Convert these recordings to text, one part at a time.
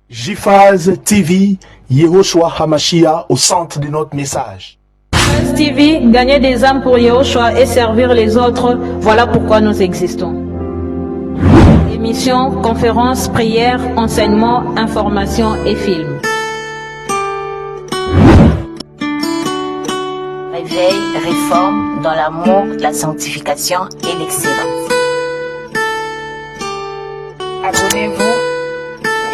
JFAZ TV, Yehoshua Hamashiach au centre de notre message. JFAZ TV, gagner des âmes pour Yehoshua et servir les autres, voilà pourquoi nous existons. Émissions, conférences, prières, enseignements, informations et films. Réveil, réforme dans l'amour, la sanctification et l'excellence. Abonnez-vous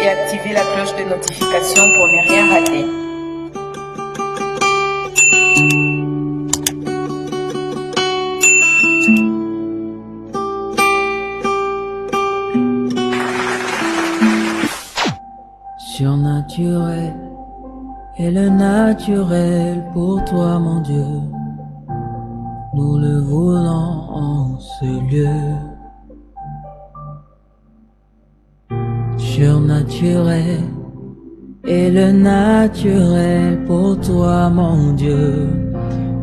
et activez la cloche de notification pour ne rien rater. Surnaturel et le naturel pour toi, mon Dieu. Nous le voulons en ce lieu. Surnaturel et le naturel pour toi, mon Dieu.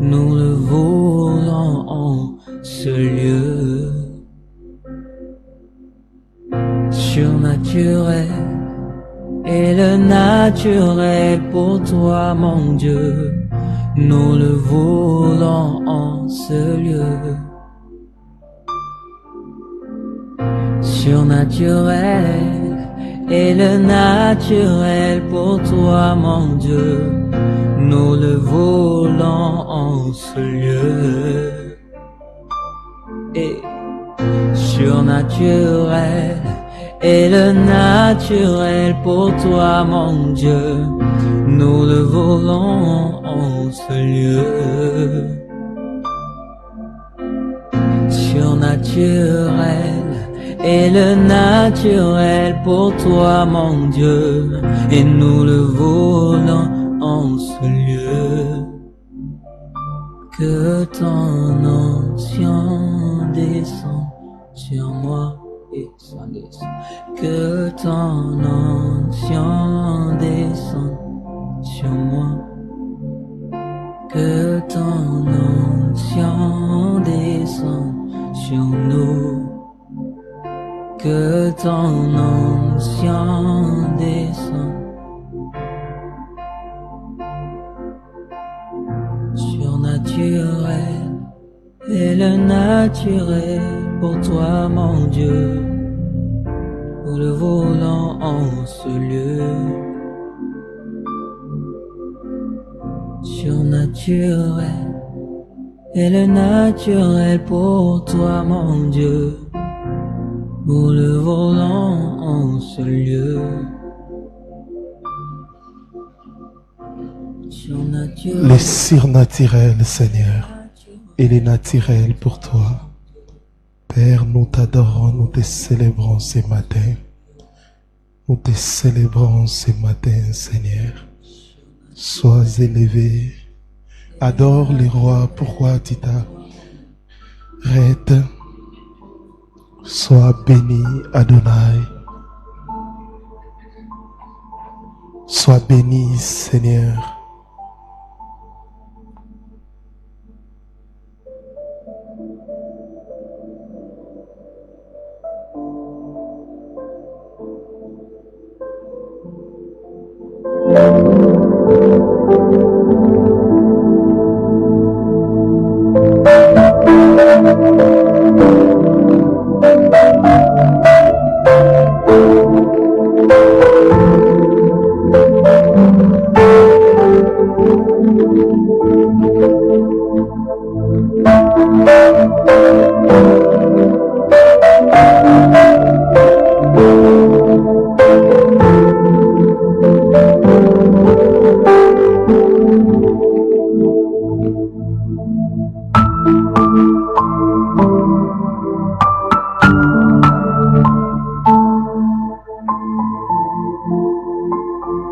Nous le voulons en ce lieu. Surnaturel et le naturel pour toi, mon Dieu. Nous le voulons en ce lieu. Surnaturel et le naturel pour toi, mon Dieu. Nous le voulons en ce lieu. Et surnaturel et le naturel pour toi, mon Dieu. Nous le voulons en ce lieu. Surnaturel et le naturel pour toi, mon Dieu. Et nous le voulons en ce lieu. Que ton onction descende sur moi. Que ton onction descende sur moi. Que ton onction descende sur nous. Que ton onction descende. Surnaturel et le naturel pour toi, mon Dieu. Nous le voulons en ce lieu. Surnaturel et le naturel pour toi, mon Dieu. Nous le voulons en ce lieu. Les surnaturels, Seigneur, et les naturels pour toi. Père, nous t'adorons, nous te célébrons ce matin. Nous te célébrons ce matin, Seigneur. Sois élevé. Adore les rois, pourquoi tu t'arrêtes. Sois béni, Adonai. Sois béni, Seigneur.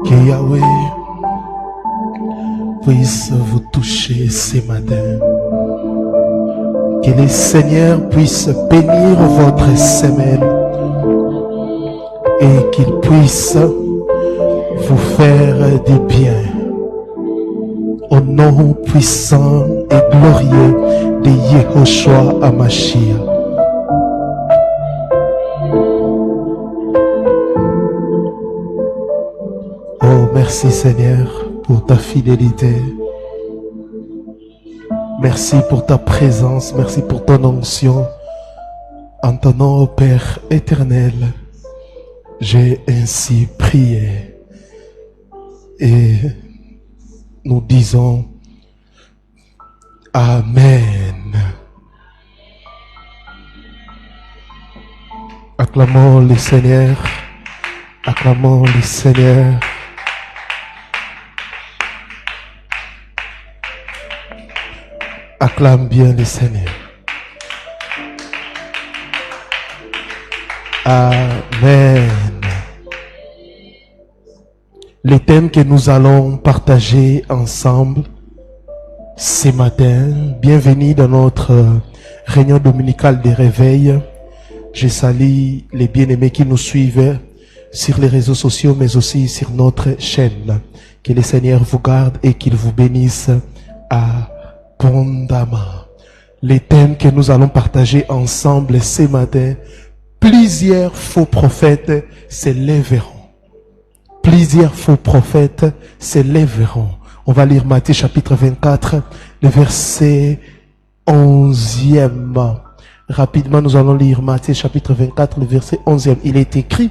Que Yahweh puisse vous toucher ce matin. Que le Seigneur puisse bénir votre semaine et qu'il puisse vous faire du bien. Au nom puissant et glorieux de Yehoshua Hamashiach. Merci Seigneur pour ta fidélité. Merci pour ta présence. Merci pour ton onction. En ton nom, ô Père éternel, j'ai ainsi prié. Et nous disons Amen. Acclamons le Seigneur. Acclamons le Seigneur. Acclame bien le Seigneur. Amen. Les thèmes que nous allons partager ensemble ce matin, bienvenue dans notre réunion dominicale des réveils. Je salue les bien-aimés qui nous suivent sur les réseaux sociaux, mais aussi sur notre chaîne. Que le Seigneur vous garde et qu'il vous bénisse abondamment. Les thèmes que nous allons partager ensemble ce matin, plusieurs faux prophètes s'élèveront. Plusieurs faux prophètes s'élèveront. On va lire Matthieu chapitre 24, le verset 11e. Rapidement, nous allons lire Matthieu chapitre 24, le verset 11e. Il est écrit,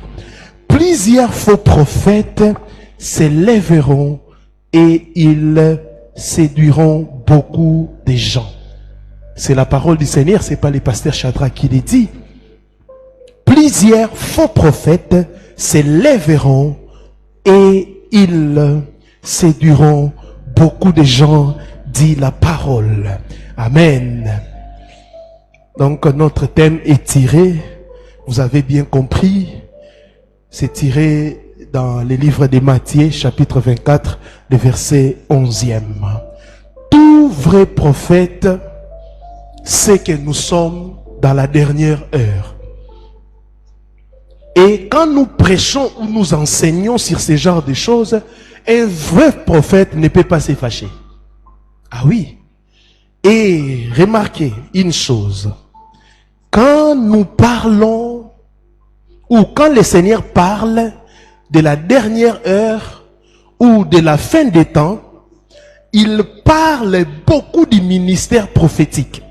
plusieurs faux prophètes s'élèveront et ils séduiront beaucoup de gens. C'est la parole du Seigneur, c'est pas les pasteurs Shadrach qui les dit. Plusieurs faux prophètes s'élèveront et ils séduiront beaucoup de gens, dit la parole. Amen. Donc notre thème est tiré, vous avez bien compris, c'est tiré dans le livre de Matthieu, chapitre 24, le verset 11e. Tout vrai prophète sait que nous sommes dans la dernière heure. Et quand nous prêchons ou nous enseignons sur ce genre de choses, un vrai prophète ne peut pas se fâcher. Ah oui. Et remarquez une chose. Quand nous parlons, ou quand le Seigneur parle de la dernière heure ou de la fin des temps, il parle beaucoup du ministère prophétique.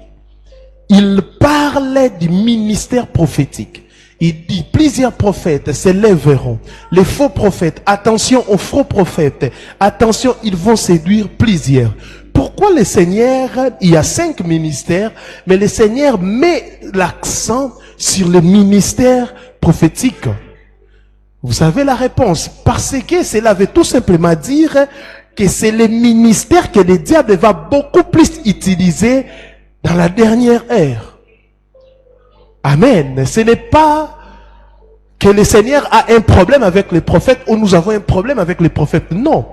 Il parle du ministère prophétique. Il dit plusieurs prophètes s'élèveront. Les faux prophètes, attention aux faux prophètes. Attention, ils vont séduire plusieurs. Pourquoi le Seigneur, il y a 5 ministères, mais le Seigneur met l'accent sur le ministère prophétique? Vous savez la réponse. Parce que cela veut tout simplement dire que c'est le ministère que le diable va beaucoup plus utiliser dans la dernière ère. Amen. Ce n'est pas que le Seigneur a un problème avec les prophètes ou nous avons un problème avec les prophètes. Non.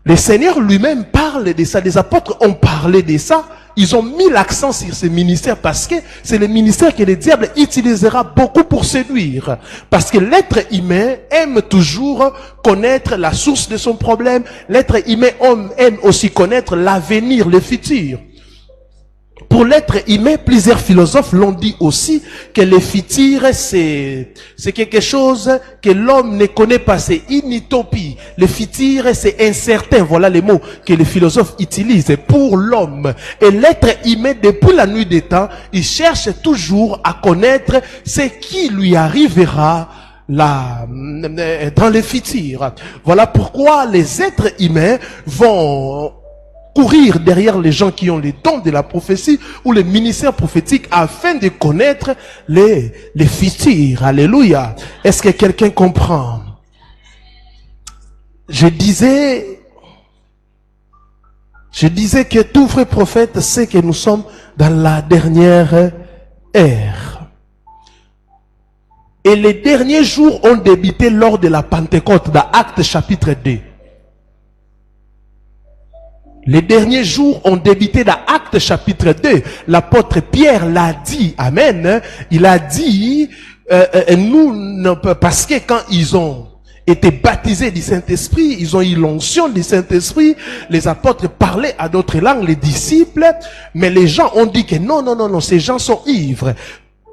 Le Seigneur lui-même parle de ça. Les apôtres ont parlé de ça. Ils ont mis l'accent sur ce ministère parce que c'est le ministère que le diable utilisera beaucoup pour séduire. Parce que l'être humain aime toujours connaître la source de son problème. L'être humain aime aussi connaître l'avenir, le futur. Pour l'être humain, plusieurs philosophes l'ont dit aussi que le futur c'est quelque chose que l'homme ne connaît pas, c'est une utopie. Le futur c'est incertain, voilà les mots que les philosophes utilisent pour l'homme. Et l'être humain, depuis la nuit des temps, il cherche toujours à connaître ce qui lui arrivera là, dans le futur. Voilà pourquoi les êtres humains vont courir derrière les gens qui ont les dons de la prophétie ou le ministère prophétique afin de connaître les futurs. Alléluia. Est-ce que quelqu'un comprend? Je disais que tout vrai prophète sait que nous sommes dans la dernière ère. Et les derniers jours ont débuté lors de la Pentecôte, dans Actes chapitre 2. Les derniers jours ont débuté dans Actes chapitre 2. L'apôtre Pierre l'a dit. Amen. Il a dit, parce que quand ils ont été baptisés du Saint-Esprit, ils ont eu l'onction du Saint-Esprit, les apôtres parlaient à d'autres langues, les disciples, mais les gens ont dit que non, ces gens sont ivres.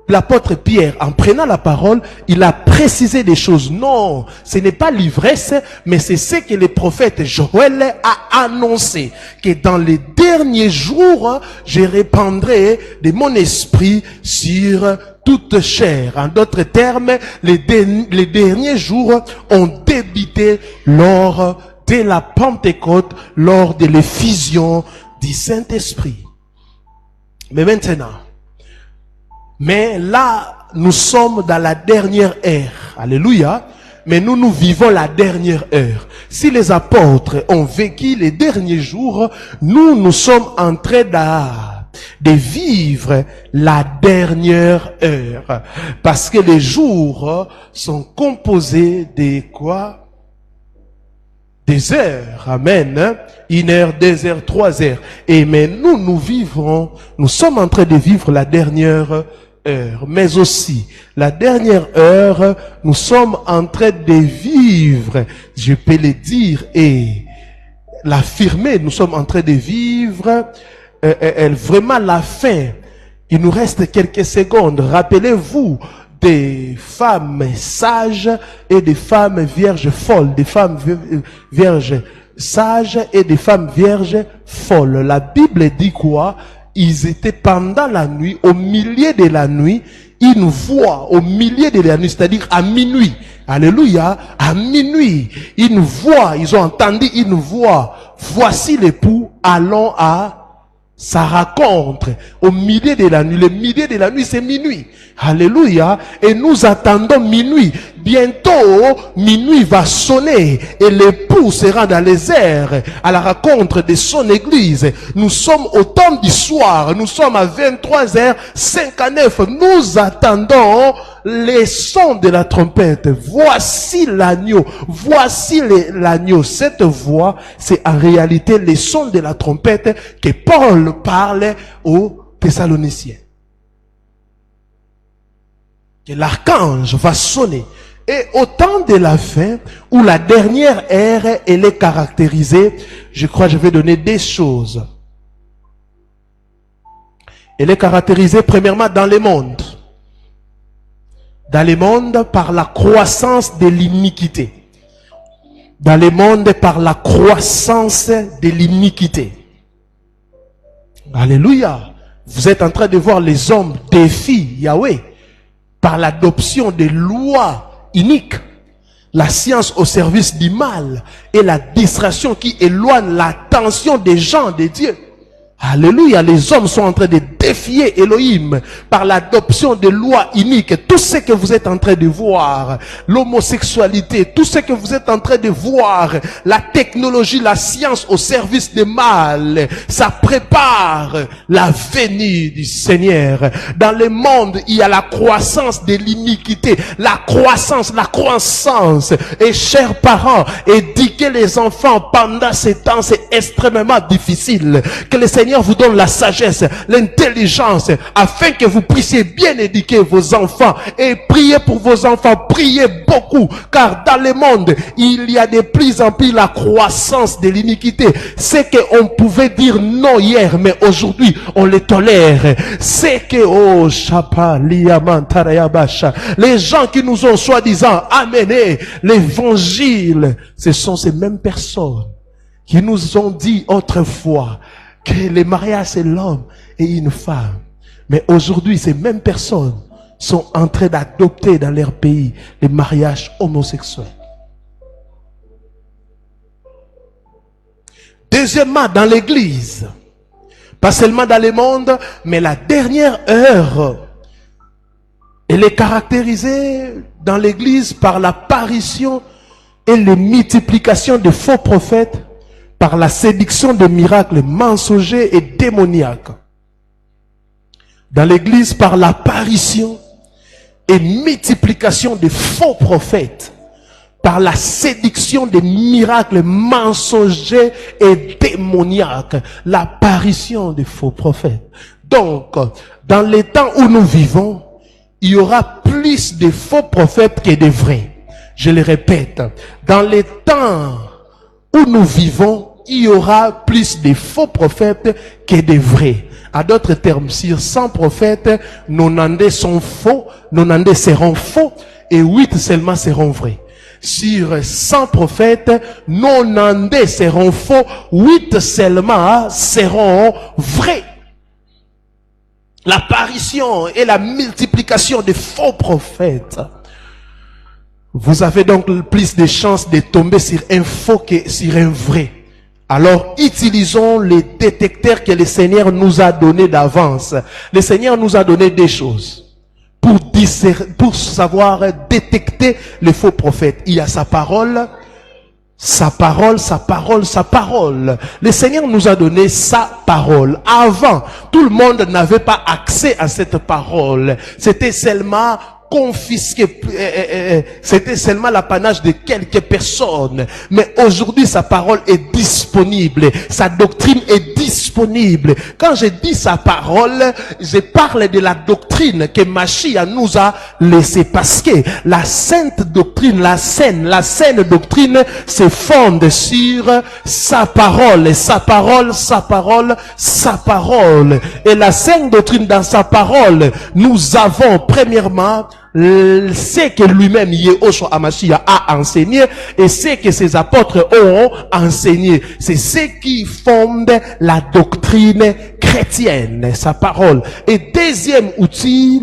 l'apôtre Pierre, en prenant la parole, il a précisé des choses. Non, ce n'est pas l'ivresse, mais c'est ce que le prophète Joël a annoncé. Que dans les derniers jours, je répandrai de mon esprit sur toute chair. En d'autres termes, les derniers jours ont débuté lors de la Pentecôte, lors de l'effusion du Saint-Esprit. Mais maintenant, mais là, nous sommes dans la dernière ère. Alléluia. Mais nous vivons la dernière heure. Si les apôtres ont vécu les derniers jours, nous sommes en train de vivre la dernière heure. Parce que les jours sont composés de quoi? Des heures. Amen. 1 heure, 2 heures, 3 heures. Et mais nous sommes en train de vivre la dernière heure. Mais aussi, la dernière heure, nous sommes en train de vivre, je peux le dire et l'affirmer, nous sommes en train de vivre vraiment la fin. Il nous reste quelques secondes. Rappelez-vous des femmes sages et des femmes vierges folles, des femmes vierges sages et des femmes vierges folles. La Bible dit quoi? Ils étaient pendant la nuit, au milieu de la nuit, ils nous voient au milieu de la nuit, c'est-à-dire à minuit. Alléluia, à minuit, ils nous voient, ils ont entendu, ils nous voient. Voici l'époux, allons à sa rencontre au milieu de la nuit. Le milieu de la nuit, c'est minuit. Alléluia. Et nous attendons minuit. Bientôt, minuit va sonner et l'époux sera dans les airs à la rencontre de son église. Nous sommes au temps du soir. Nous sommes à 23h59. Nous attendons les sons de la trompette. Voici l'agneau. Voici l'agneau. Cette voix, c'est en réalité les sons de la trompette que Paul parle aux Thessaloniciens. Que l'archange va sonner. Et au temps de la fin, où la dernière ère, elle est caractérisée, je crois que je vais donner des choses. Elle est caractérisée premièrement dans le monde. Dans le monde par la croissance de l'iniquité. Dans le monde par la croissance de l'iniquité. Alléluia. Vous êtes en train de voir les hommes défient Yahweh par l'adoption des lois iniques, la science au service du mal et la distraction qui éloigne l'attention des gens de Dieu. Alléluia, les hommes sont en train de défier Elohim par l'adoption de lois iniques. Tout ce que vous êtes en train de voir, l'homosexualité, tout ce que vous êtes en train de voir, la technologie, la science au service du mal, ça prépare la venue du Seigneur. Dans le monde, il y a la croissance de l'iniquité, la croissance. Et chers parents, éduquer les enfants pendant ces temps, c'est extrêmement difficile. Que le Seigneur vous donne la sagesse, l'intelligence, afin que vous puissiez bien éduquer vos enfants et prier pour vos enfants, priez beaucoup, car dans le monde, il y a de plus en plus la croissance de l'iniquité. C'est qu'on pouvait dire non hier, mais aujourd'hui, on les tolère. C'est que, oh, Chapa, Liamantarayabasha, les gens qui nous ont soi-disant amené l'évangile, ce sont ces mêmes personnes qui nous ont dit autrefois que le mariage c'est l'homme et une femme. Mais aujourd'hui, ces mêmes personnes sont en train d'adopter dans leur pays les mariages homosexuels. Deuxièmement, dans l'église, pas seulement dans le monde, mais la dernière heure, elle est caractérisée dans l'église par l'apparition et la multiplication de faux prophètes, par la séduction de miracles mensongers et démoniaques. Dans l'église, par l'apparition et multiplication de faux prophètes, par la séduction des miracles mensongers et démoniaques, l'apparition des faux prophètes. Donc, dans les temps où nous vivons, il y aura plus de faux prophètes que de vrais. Je le répète, dans les temps où nous vivons, il y aura plus de faux prophètes que de vrais. À d'autres termes, sur 100 prophètes, 90 sont faux, 90 seront faux, et 8 seulement seront vrais. Sur 100 prophètes, 90 seront faux, 8 seulement seront vrais. L'apparition et la multiplication des faux prophètes. Vous avez donc plus de chances de tomber sur un faux que sur un vrai. Alors, utilisons les détecteurs que le Seigneur nous a donnés d'avance. Le Seigneur nous a donné des choses pour savoir détecter les faux prophètes. Il y a sa parole, sa parole, sa parole, sa parole. Le Seigneur nous a donné sa parole. Avant, tout le monde n'avait pas accès à cette parole. C'était seulement confisqué, c'était seulement l'apanage de quelques personnes. Mais aujourd'hui, sa parole est disponible. Sa doctrine est disponible. Quand je dis sa parole, je parle de la doctrine que Machia nous a laissée. Parce que la sainte doctrine, la saine doctrine se fonde sur sa parole. Sa parole, sa parole, sa parole. Et la sainte doctrine dans sa parole, nous avons premièrement ce que lui-même Yeshua HaMashiach a enseigné et ce que ses apôtres ont enseigné. C'est ce qui fonde la doctrine chrétienne, sa parole. Et deuxième outil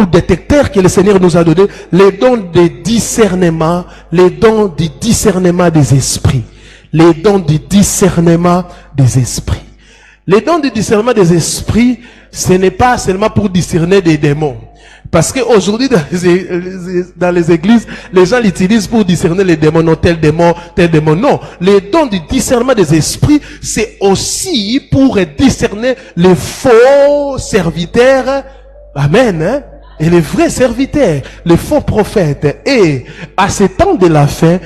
ou détecteur que le Seigneur nous a donné, les dons de discernement, les dons du discernement des esprits. Les dons du discernement des esprits. Les dons du discernement des esprits, ce n'est pas seulement pour discerner des démons. Parce qu'aujourd'hui, dans les églises, les gens l'utilisent pour discerner les démons, non, tel démon, non. Les dons du discernement des esprits, c'est aussi pour discerner les faux serviteurs, amen, hein, et les vrais serviteurs, les faux prophètes. Et à ce temps de la fin,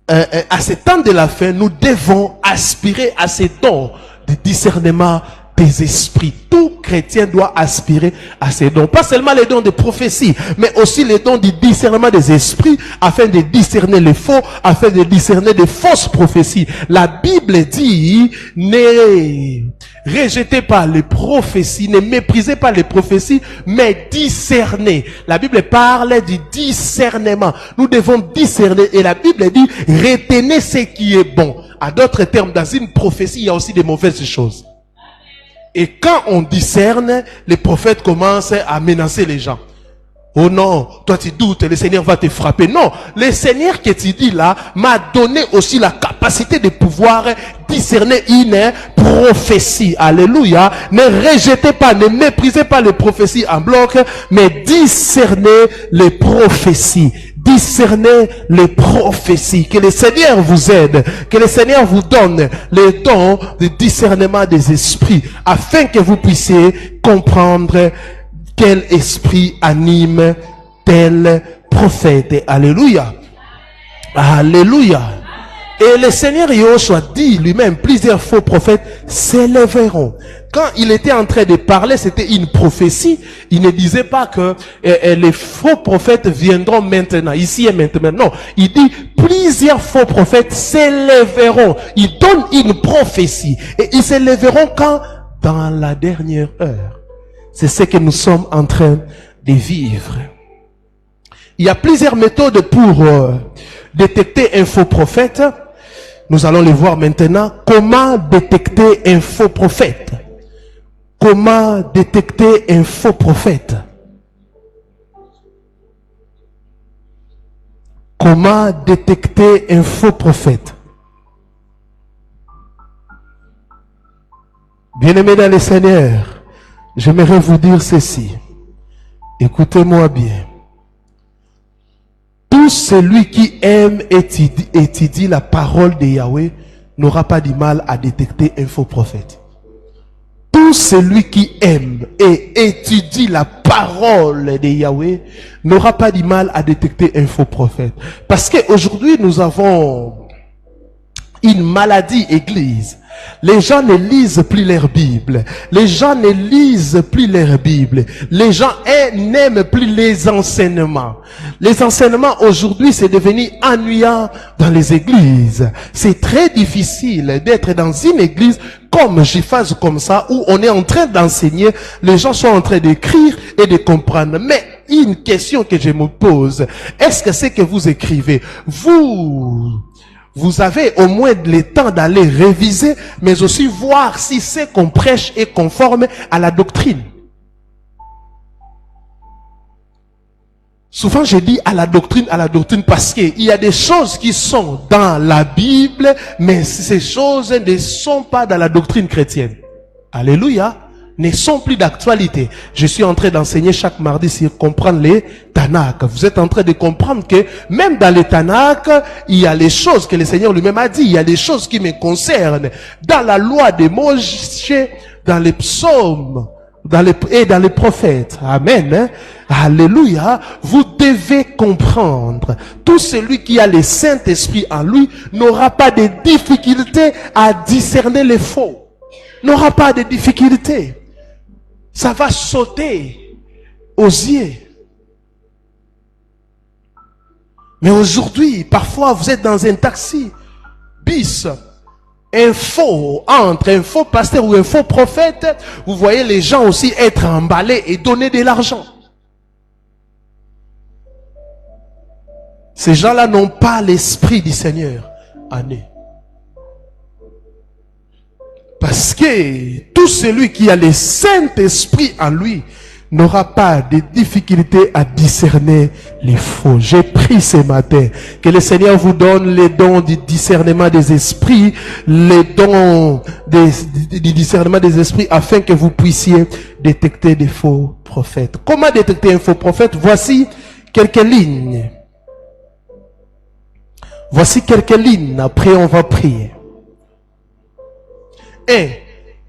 à ce temps de la fin, nous devons aspirer à ces dons de discernement des esprits. Tout chrétien doit aspirer à ces dons. Pas seulement les dons de prophétie, mais aussi les dons du discernement des esprits, afin de discerner les faux, afin de discerner des fausses prophéties. La Bible dit, ne rejetez pas les prophéties, ne méprisez pas les prophéties, mais discernez. La Bible parle du discernement. Nous devons discerner, et la Bible dit, retenez ce qui est bon. À d'autres termes, dans une prophétie, il y a aussi des mauvaises choses. Et quand on discerne, les prophètes commencent à menacer les gens. Oh non, toi tu doutes, le Seigneur va te frapper. Non, le Seigneur que tu dis là m'a donné aussi la capacité de pouvoir discerner une prophétie. Alléluia. Ne rejetez pas, ne méprisez pas les prophéties en bloc, mais discernez les prophéties. Discernez les prophéties. Que le Seigneur vous aide. Que le Seigneur vous donne les dons de discernement des esprits, afin que vous puissiez comprendre quel esprit anime tel prophète. Alléluia. Alléluia. Et le Seigneur Yeshua dit lui-même, plusieurs faux prophètes s'élèveront. Quand il était en train de parler, c'était une prophétie. Il ne disait pas que les faux prophètes viendront maintenant, ici et maintenant. Non, il dit plusieurs faux prophètes s'élèveront. Il donne une prophétie. Et ils s'élèveront quand? Dans la dernière heure. C'est ce que nous sommes en train de vivre. Il y a plusieurs méthodes pour détecter un faux prophète. Nous allons les voir maintenant. Comment détecter un faux prophète? Comment détecter un faux prophète? Comment détecter un faux prophète? Bien-aimés dans le Seigneur, j'aimerais vous dire ceci. Écoutez-moi bien. Tout celui qui aime étudie la parole de Yahweh n'aura pas du mal à détecter un faux prophète. Tout celui qui aime et étudie la parole de Yahweh n'aura pas du mal à détecter un faux prophète. Parce qu'aujourd'hui, nous avons une maladie église. Les gens ne lisent plus leur Bible. Les gens ne lisent plus leur Bible. Les gens n'aiment plus les enseignements. Les enseignements aujourd'hui, c'est devenu ennuyant dans les églises. C'est très difficile d'être dans une église comme Jiphaz, comme ça, où on est en train d'enseigner. Les gens sont en train d'écrire et de comprendre. Mais une question que je me pose, est-ce que c'est que vous écrivez, vous avez au moins le temps d'aller réviser, mais aussi voir si ce qu'on prêche est conforme à la doctrine. Souvent, je dis à la doctrine, parce qu'il y a des choses qui sont dans la Bible, mais ces choses ne sont pas dans la doctrine chrétienne. Alléluia. Ne sont plus d'actualité. Je suis en train d'enseigner chaque mardi sur comprendre les Tanakh. Vous êtes en train de comprendre que même dans les Tanakh, il y a les choses que le Seigneur lui-même a dit. Il y a des choses qui me concernent. Dans la loi de Moïse, dans les psaumes, et dans les prophètes. Amen. Alléluia. Vous devez comprendre. Tout celui qui a le Saint-Esprit en lui n'aura pas de difficulté à discerner les faux. N'aura pas de difficulté. Ça va sauter aux yeux. Mais aujourd'hui, parfois vous êtes dans un taxi, bis, un faux pasteur ou un faux prophète, vous voyez les gens aussi être emballés et donner de l'argent. Ces gens-là n'ont pas l'esprit du Seigneur en eux. Parce que tout celui qui a le Saint-Esprit en lui n'aura pas de difficulté à discerner les faux. J'ai pris ce matin que le Seigneur vous donne les dons du discernement des esprits, les dons du discernement des esprits afin que vous puissiez détecter des faux prophètes. Comment détecter un faux prophète? Voici quelques lignes. Voici quelques lignes. Après, on va prier. Et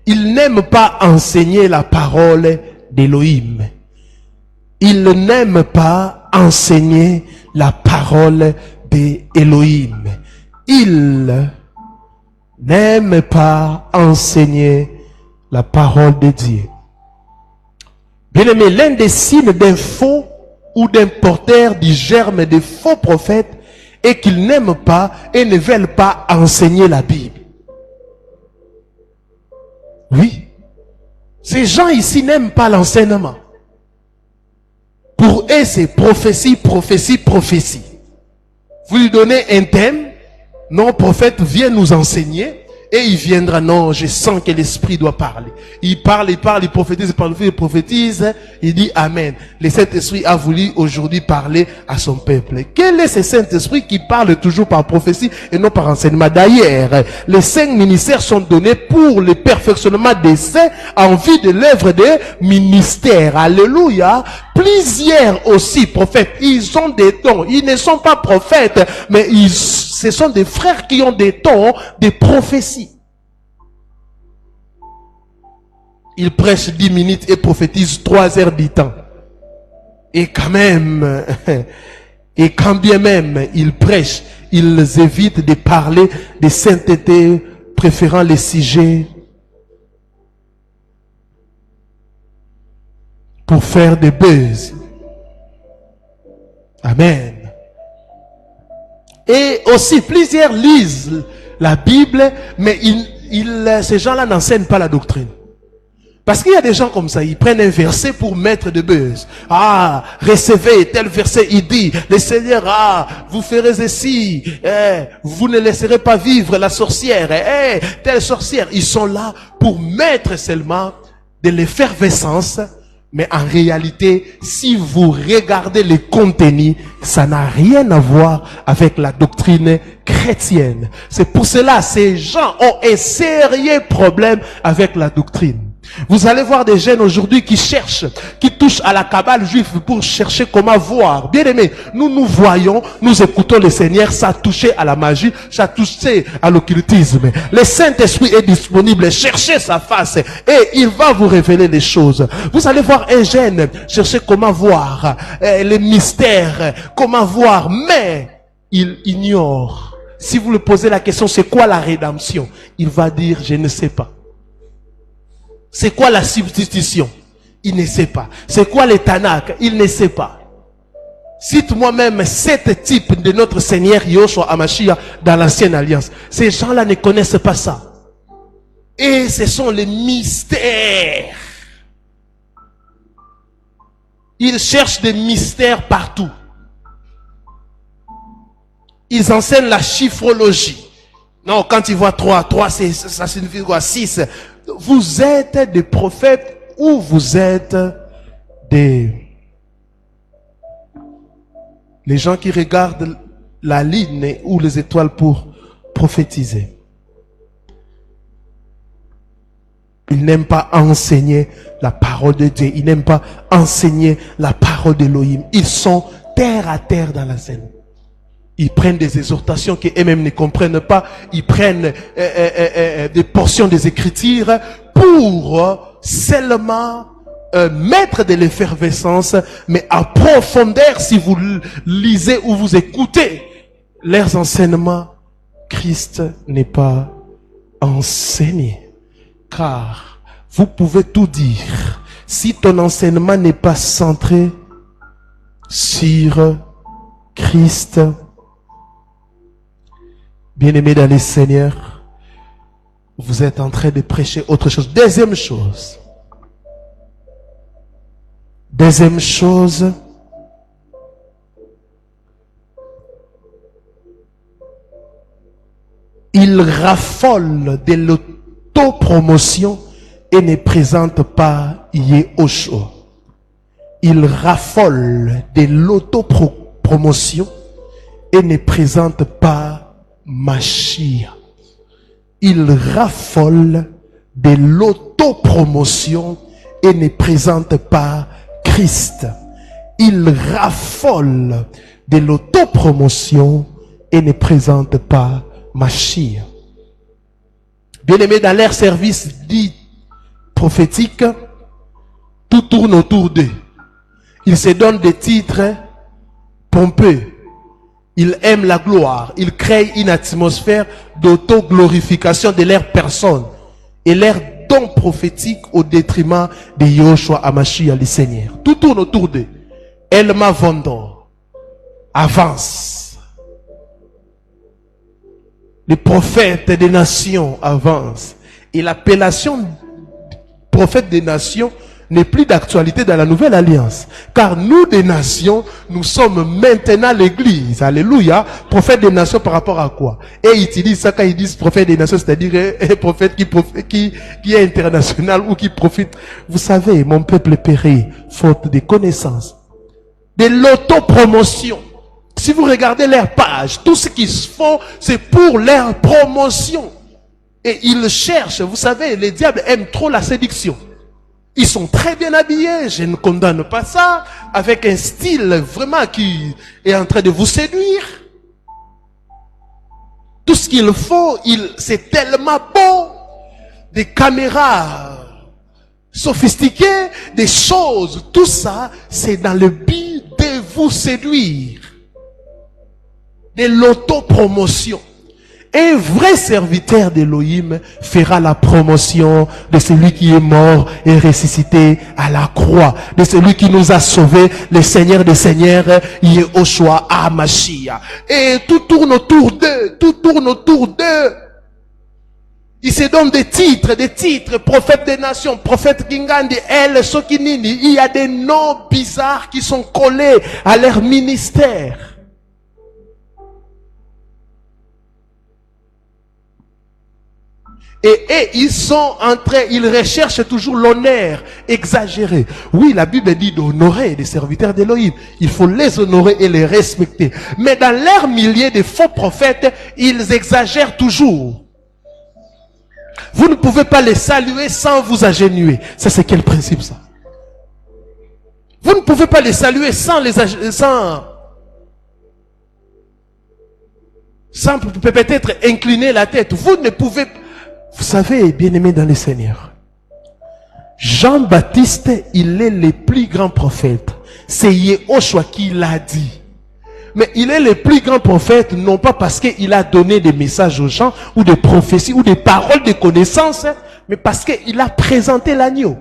il n'aime pas enseigner la parole d'Élohim. Il n'aime pas enseigner la parole d'Élohim. Il n'aime pas enseigner la parole de Dieu. Bien aimé, l'un des signes d'un faux ou d'un porteur du germe des faux prophètes est qu'ils n'aiment pas et ne veulent pas enseigner la Bible. Oui. Ces gens ici n'aiment pas l'enseignement. Pour eux, c'est prophétie, prophétie, prophétie. Vous lui donnez un thème, non, prophète vient nous enseigner, et il viendra, non, je sens que l'esprit doit parler. Il parle, il prophétise, il dit Amen. Le Saint-Esprit a voulu aujourd'hui parler à son peuple. Quel est ce Saint-Esprit qui parle toujours par prophétie et non par enseignement? D'ailleurs, les 5 ministères sont donnés pour le perfectionnement des saints en vue de l'œuvre des ministères. Alléluia. Plusieurs aussi prophètes, ils ont des dons. Ils ne sont pas prophètes, mais ce sont des frères qui ont des dons, des prophéties. Ils prêchent 10 minutes et prophétisent 3 heures du temps. Et quand même, et quand bien même ils prêchent, ils évitent de parler de sainteté, préférant les sujets pour faire des buzz. Amen. Et aussi, plusieurs lisent la Bible, mais ces gens-là n'enseignent pas la doctrine. Parce qu'il y a des gens comme ça, ils prennent un verset pour mettre de buzz. Ah, recevez tel verset, il dit, le Seigneur, vous ferez ceci, vous ne laisserez pas vivre la sorcière, telle sorcière. Ils sont là pour mettre seulement de l'effervescence. Mais en réalité, si vous regardez les contenus, ça n'a rien à voir avec la doctrine chrétienne. C'est pour cela, ces gens ont un sérieux problème avec la doctrine. Vous allez voir des jeunes aujourd'hui qui cherchent, qui touchent à la cabale juive pour chercher comment voir. Bien aimé, nous voyons, nous écoutons le Seigneur, ça a touché à la magie, ça a touché à l'occultisme. Le Saint-Esprit est disponible, cherchez sa face et il va vous révéler des choses. Vous allez voir un jeune chercher comment voir les mystères, comment voir, mais il ignore Si vous lui posez la question, c'est quoi la rédemption? Il va dire, je ne sais pas. C'est quoi la substitution? Il ne sait pas. C'est quoi le Tanakh? Il ne sait pas. Cite-moi même 7 types de notre Seigneur Yahushua Hamashiach dans l'ancienne alliance. Ces gens-là ne connaissent pas ça. Et ce sont les mystères. Ils cherchent des mystères partout. Ils enseignent la chiffrologie. Non, quand ils voient 3, ça signifie quoi? 6. Vous êtes des prophètes ou vous êtes des... Les gens qui regardent la ligne ou les étoiles pour prophétiser. Ils n'aiment pas enseigner la parole de Dieu. Ils n'aiment pas enseigner la parole d'Élohim. Ils sont terre à terre dans la scène. Ils prennent des exhortations qu'eux-mêmes ne comprennent pas. Ils prennent des portions des Écritures pour seulement mettre de l'effervescence, mais à profondeur, si vous lisez ou vous écoutez leurs enseignements, Christ n'est pas enseigné. Car vous pouvez tout dire. Si ton enseignement n'est pas centré sur Christ, bien-aimés dans les Seigneurs, vous êtes en train de prêcher autre chose. Deuxième chose, il raffole de l'autopromotion et ne présente pas Yahushua. Il raffole de l'autopromotion et ne présente pas Mashiach. Il raffole de l'autopromotion et ne présente pas Christ. Il raffole de l'autopromotion et ne présente pas Mashiach. Bien-aimés, dans leur service dit prophétique, tout tourne autour d'eux. Ils se donnent des titres pompeux. Ils aiment la gloire. Ils créent une atmosphère d'auto-glorification de leur personne et leur don prophétique au détriment de Yahushua Hamashiach le Seigneur. Tout tourne autour d'eux. Elma Vondor avance. Les prophètes des nations avancent. Et l'appellation prophète des nations n'est plus d'actualité dans la nouvelle alliance. Car nous des nations, nous sommes maintenant l'église. Alléluia. Prophète des nations par rapport à quoi? Et ils utilisent ça quand ils disent prophète des nations, c'est-à-dire un prophète qui est international ou qui profite. Vous savez, mon peuple périt faute de connaissances. De l'autopromotion. Si vous regardez leur page, tout ce qu'ils font, c'est pour leur promotion. Et ils cherchent, vous savez, les diables aiment trop la séduction. Ils sont très bien habillés, je ne condamne pas ça, avec un style vraiment qui est en train de vous séduire. Tout ce qu'il faut, c'est tellement beau. Des caméras sophistiquées, des choses, tout ça, c'est dans le but de vous séduire. De l'autopromotion. Un vrai serviteur d'Élohim fera la promotion de celui qui est mort et ressuscité à la croix, de celui qui nous a sauvés, le Seigneur des Seigneurs, Yahushua Hamashiach. Et tout tourne autour d'eux, tout tourne autour d'eux. Ils se donnent des titres, prophète des nations, prophète Kingandi, El Sokinini. Il y a des noms bizarres qui sont collés à leur ministère. Et ils sont en train, ils recherchent toujours l'honneur exagéré. Oui, la Bible dit d'honorer les serviteurs d'Élohim. Il faut les honorer et les respecter. Mais dans leur milliers de faux prophètes, ils exagèrent toujours. Vous ne pouvez pas les saluer sans vous agenouiller. Ça, c'est quel principe, ça? Vous ne pouvez pas les saluer sans peut-être incliner la tête. Vous ne pouvez pas. Vous savez, bien-aimés dans le Seigneur, Jean-Baptiste, il est le plus grand prophète. C'est Yahushua qui l'a dit. Mais il est le plus grand prophète, non pas parce qu'il a donné des messages aux gens, ou des prophéties, ou des paroles de connaissance, mais parce qu'il a présenté l'agneau.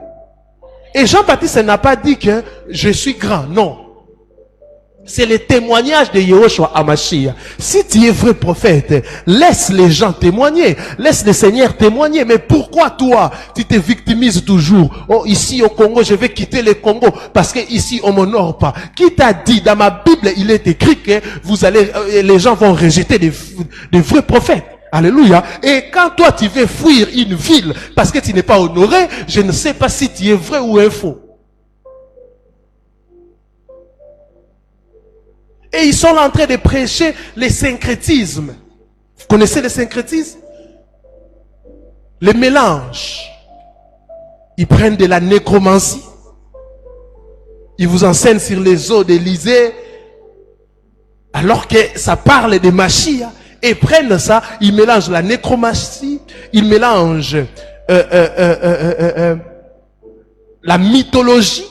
Et Jean-Baptiste n'a pas dit que je suis grand, non. C'est le témoignage de Yehoshua Hamashiach. Si tu es vrai prophète, laisse les gens témoigner. Laisse le Seigneur témoigner. Mais pourquoi toi, tu te victimises toujours? Oh, ici au Congo, je vais quitter le Congo parce que ici on m'honore pas. Qui t'a dit? Dans ma Bible, il est écrit que les gens vont rejeter des vrais prophètes. Alléluia. Et quand toi tu veux fuir une ville parce que tu n'es pas honoré, je ne sais pas si tu es vrai ou un faux. Et ils sont en train de prêcher le syncrétisme. Vous connaissez le syncrétisme? Le mélange. Ils prennent de la nécromancie. Ils vous enseignent sur les eaux d'Élysée. Alors que ça parle de Mashiach. Et prennent ça, ils mélangent la nécromancie. Ils mélangent la mythologie.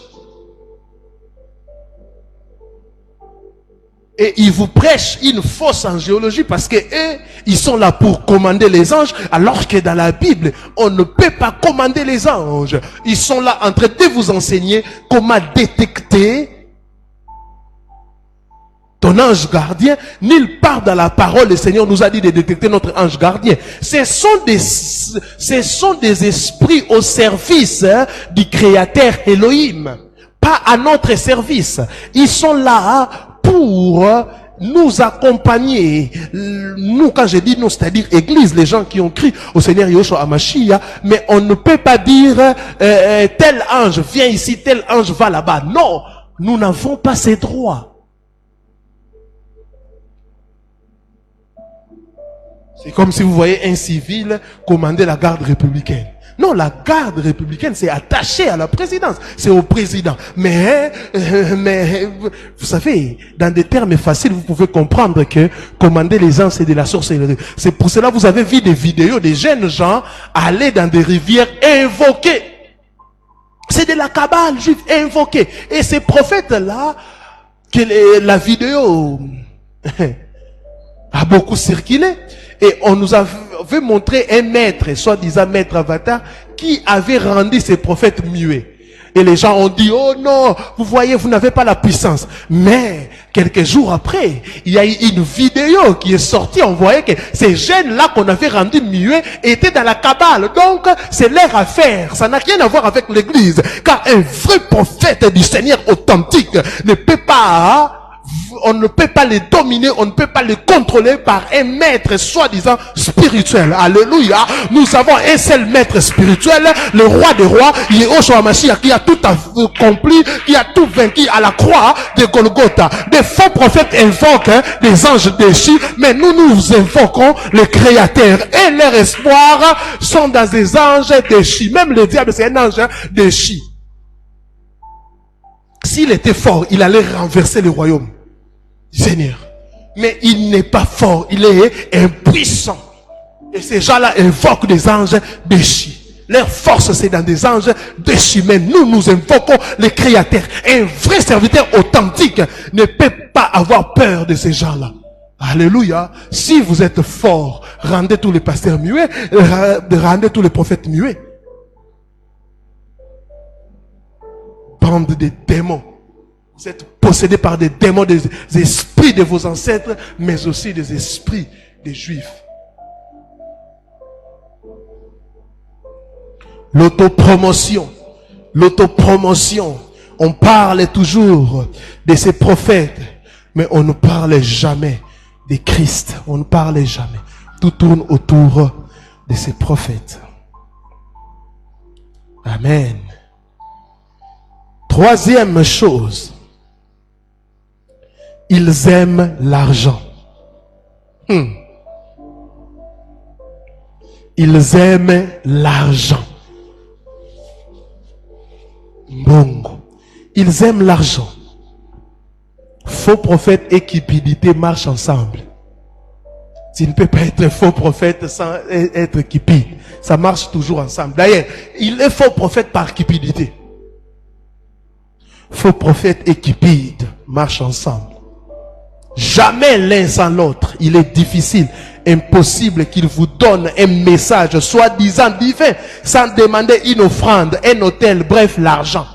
Et ils vous prêchent une fausse angéologie parce que eux, ils sont là pour commander les anges, alors que dans la Bible, on ne peut pas commander les anges. Ils sont là en train de vous enseigner comment détecter ton ange gardien. Nulle part dans la parole, le Seigneur nous a dit de détecter notre ange gardien. Ce sont des esprits au service du Créateur Elohim, pas à notre service. Ils sont là pour nous accompagner. Nous, quand je dis nous, c'est-à-dire Église, les gens qui ont crié au Seigneur Yehoshua Hamashiach, mais on ne peut pas dire tel ange vient ici, tel ange va là-bas. Non, nous n'avons pas ces droits. C'est comme si vous voyez un civil commander la garde républicaine. Non, la garde républicaine, c'est attaché à la présidence. C'est au président. Mais, vous savez, dans des termes faciles, vous pouvez comprendre que commander les gens, c'est de la sorcellerie. C'est pour cela que vous avez vu des vidéos des jeunes gens aller dans des rivières invoquer. C'est de la cabale juive invoquée. Et ces prophètes-là, que la vidéo a beaucoup circulé. Et on nous avait montré un maître, soi-disant maître Avatar, qui avait rendu ses prophètes muets. Et les gens ont dit, oh non, vous voyez, vous n'avez pas la puissance. Mais, quelques jours après, il y a eu une vidéo qui est sortie. On voyait que ces jeunes-là qu'on avait rendus muets étaient dans la cabale. Donc, c'est leur affaire. Ça n'a rien à voir avec l'église. Car un vrai prophète du Seigneur authentique ne peut pas... On ne peut pas les dominer, on ne peut pas les contrôler par un maître soi-disant spirituel. Alléluia. Nous avons un seul maître spirituel, le roi des rois, Yehoshua Hamashiach, qui a tout accompli, qui a tout vaincu à la croix de Golgotha. Des faux prophètes invoquent des anges déchus, mais nous invoquons le Créateur. Et leurs espoirs sont dans des anges déchus. Même le diable, c'est un ange déchu. S'il était fort, il allait renverser le royaume du Seigneur. Mais il n'est pas fort, il est impuissant. Et ces gens-là invoquent des anges déchus. Leur force, c'est dans des anges déchus. Mais nous invoquons le Créateur. Un vrai serviteur authentique ne peut pas avoir peur de ces gens-là. Alléluia. Si vous êtes fort, rendez tous les pasteurs muets, rendez tous les prophètes muets. Bande de démons. Vous êtes possédés par des démons, des esprits de vos ancêtres, mais aussi des esprits des Juifs. L'autopromotion. L'autopromotion. On parle toujours de ces prophètes, mais on ne parle jamais de Christ. On ne parle jamais. Tout tourne autour de ces prophètes. Amen. Troisième chose, ils aiment l'argent. Ils aiment l'argent. Bongo. Ils aiment l'argent. Faux prophète et cupidité marchent ensemble. Tu ne peux pas être faux prophète sans être cupide. Ça marche toujours ensemble. D'ailleurs, il est faux prophète par cupidité. Faux prophète et cupide marchent ensemble. Jamais l'un sans l'autre. Il est difficile, impossible qu'il vous donne un message soi-disant divin sans demander une offrande, un hôtel, bref, l'argent.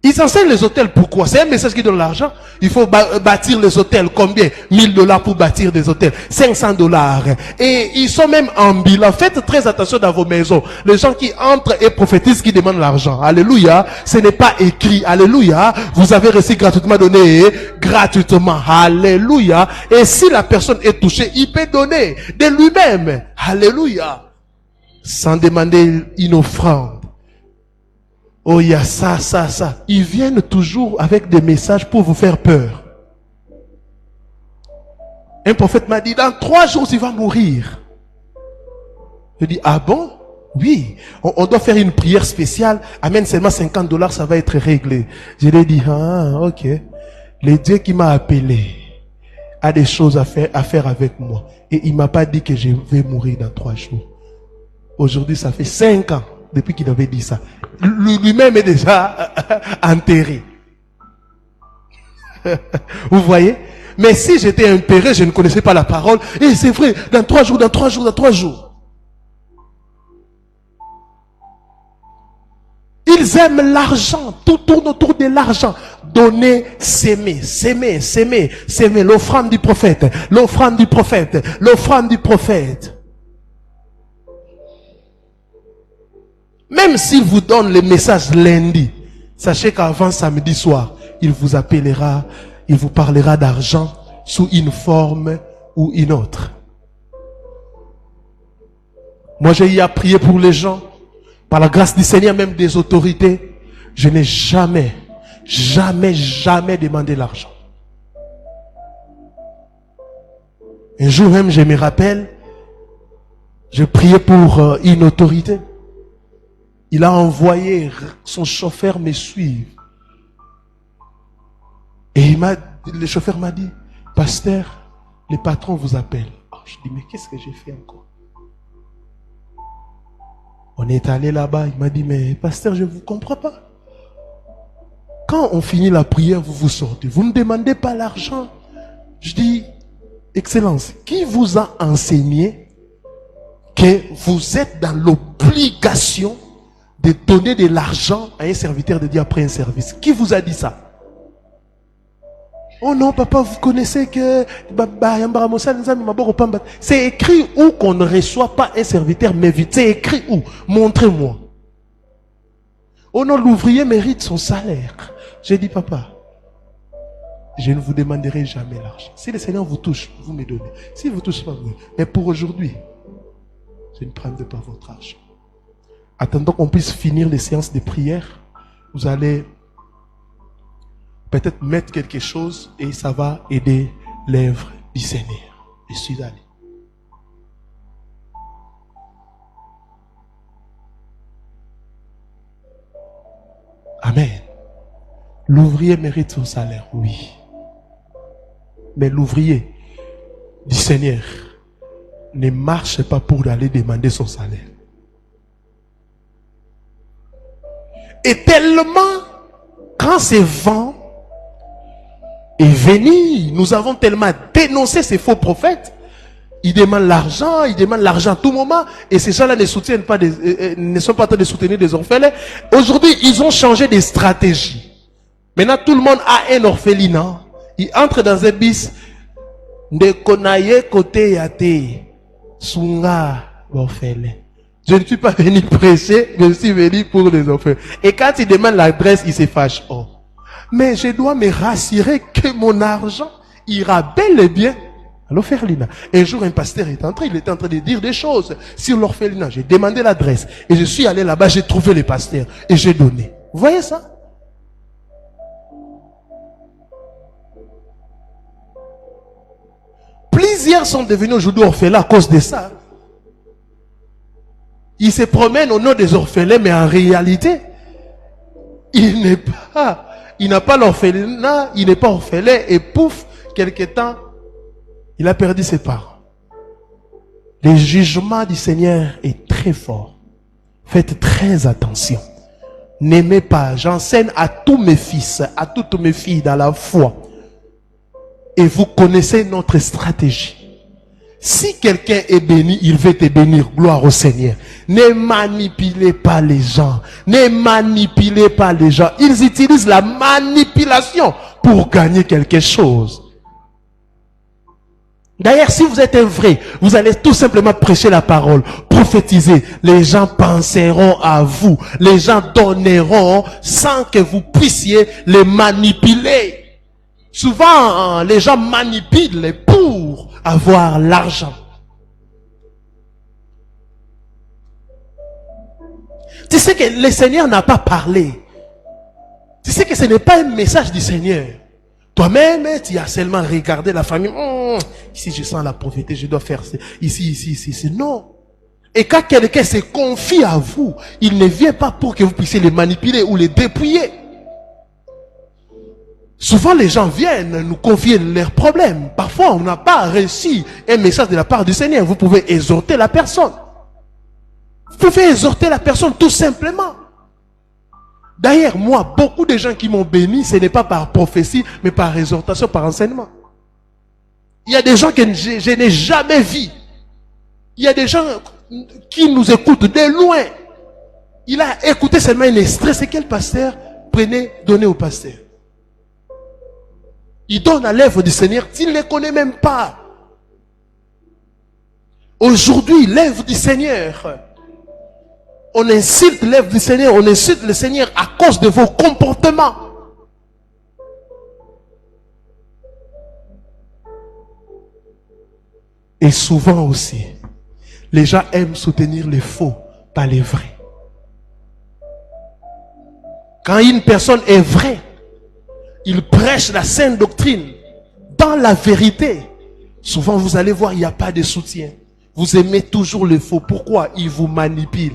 Ils enseignent les hôtels, pourquoi? C'est un message qui donne l'argent. Il faut bâtir les hôtels. Combien? $1000 pour bâtir des hôtels. $500. Et ils sont même en bilan. Faites très attention dans vos maisons. Les gens qui entrent et prophétisent, qui demandent l'argent. Alléluia. Ce n'est pas écrit. Alléluia. Vous avez reçu gratuitement, donné gratuitement. Alléluia. Et si la personne est touchée, il peut donner de lui-même. Alléluia. Sans demander une offrande. Oh, il y a ça. Ils viennent toujours avec des messages pour vous faire peur. Un prophète m'a dit, dans 3 jours, il va mourir. Je dis, ah bon? Oui. On doit faire une prière spéciale. Amène seulement $50, ça va être réglé. Je lui ai dit, ah, ok. Le Dieu qui m'a appelé a des choses à faire avec moi. Et il m'a pas dit que je vais mourir dans 3 jours. Aujourd'hui, ça fait 5 ans depuis qu'il avait dit ça. Lui-même est déjà enterré. Vous voyez? Mais si j'étais impéré, je ne connaissais pas la parole. Et c'est vrai, dans 3 jours. Ils aiment l'argent. Tout tourne autour de l'argent. Donner, s'aimer. L'offrande du prophète. Même s'il vous donne le message lundi, sachez qu'avant samedi soir, il vous appellera, il vous parlera d'argent sous une forme ou une autre. Moi, j'ai eu à prier pour les gens, par la grâce du Seigneur, même des autorités. Je n'ai jamais demandé l'argent. Un jour même, je me rappelle, je priais pour une autorité. Il a envoyé son chauffeur me suivre. Et le chauffeur m'a dit, pasteur, le patron vous appelle. Oh, je dis, mais qu'est-ce que j'ai fait encore? On est allé là-bas, il m'a dit, mais pasteur, je ne vous comprends pas. Quand on finit la prière, vous sortez. Vous ne demandez pas l'argent. Je dis, Excellence, qui vous a enseigné que vous êtes dans l'obligation de donner de l'argent à un serviteur de Dieu après un service? Qui vous a dit ça? Oh non, papa, vous connaissez que c'est écrit où qu'on ne reçoit pas un serviteur mérite. C'est écrit où? Montrez-moi. Oh non, l'ouvrier mérite son salaire. J'ai dit, papa, je ne vous demanderai jamais l'argent. Si le Seigneur vous touche, vous me donnez. S'il ne vous touche pas, vous me donnez. Mais pour aujourd'hui, je ne prendrai pas votre argent. Attendant qu'on puisse finir les séances de prière, vous allez peut-être mettre quelque chose et ça va aider l'œuvre du Seigneur. Je suis allé. Amen. L'ouvrier mérite son salaire, oui. Mais l'ouvrier du Seigneur ne marche pas pour aller demander son salaire. Et tellement, quand ce vent est venu, nous avons tellement dénoncé ces faux prophètes. Ils demandent l'argent à tout moment, et ces gens-là ne soutiennent pas ne sont pas en train de soutenir des orphelins. Aujourd'hui, ils ont changé de stratégie. Maintenant, tout le monde a un orphelinat. Ils entrent dans un bus. De konaye côté yate sunga orphelin. Je ne suis pas venu prêcher, je suis venu pour les orphelins. Et quand ils demandent l'adresse, ils se fâchent. Oh. Mais je dois me rassurer que mon argent ira bel et bien à l'orphelinat. Un jour, un pasteur il était en train de dire des choses sur l'orphelinat. J'ai demandé l'adresse et je suis allé là-bas, j'ai trouvé le pasteur et j'ai donné. Vous voyez ça? Plusieurs sont devenus aujourd'hui orphelins à cause de ça. Ils se promènent au nom des orphelins, mais en réalité, il n'a pas l'orphelinat, il n'est pas orphelin, et pouf, quelque temps, il a perdu ses parents. Le jugement du Seigneur est très fort. Faites très attention. N'aimez pas, j'enseigne à tous mes fils, à toutes mes filles dans la foi. Et vous connaissez notre stratégie. Si quelqu'un est béni, il veut te bénir. Gloire au Seigneur. Ne manipulez pas les gens. Ne manipulez pas les gens. Ils utilisent la manipulation pour gagner quelque chose. D'ailleurs, si vous êtes un vrai, vous allez tout simplement prêcher la parole, prophétiser. Les gens penseront à vous. Les gens donneront sans que vous puissiez les manipuler. Souvent, les gens manipulent pour avoir l'argent. Tu sais que le Seigneur n'a pas parlé. Tu sais que ce n'est pas un message du Seigneur. Toi-même, tu as seulement regardé la famille. Ici, je sens la prophétie, je dois faire ici. Non. Et quand quelqu'un se confie à vous, il ne vient pas pour que vous puissiez les manipuler ou les dépouiller. Souvent, les gens viennent nous confier leurs problèmes. Parfois, on n'a pas reçu un message de la part du Seigneur. Vous pouvez exhorter la personne. Vous pouvez exhorter la personne tout simplement. D'ailleurs, moi, beaucoup de gens qui m'ont béni, ce n'est pas par prophétie, mais par exhortation, par enseignement. Il y a des gens que je n'ai jamais vus. Il y a des gens qui nous écoutent de loin. Il a écouté seulement un extrait. C'est quel pasteur? Prenez, donnez au pasteur. Il donne à l'œuvre du Seigneur, il ne les connaît même pas. Aujourd'hui, l'œuvre du Seigneur, on insulte l'œuvre du Seigneur, on insulte le Seigneur à cause de vos comportements. Et souvent aussi, les gens aiment soutenir les faux, pas les vrais. Quand une personne est vraie, il prêche la sainte doctrine dans la vérité. Souvent, vous allez voir, il n'y a pas de soutien. Vous aimez toujours le faux. Pourquoi? Il vous manipule.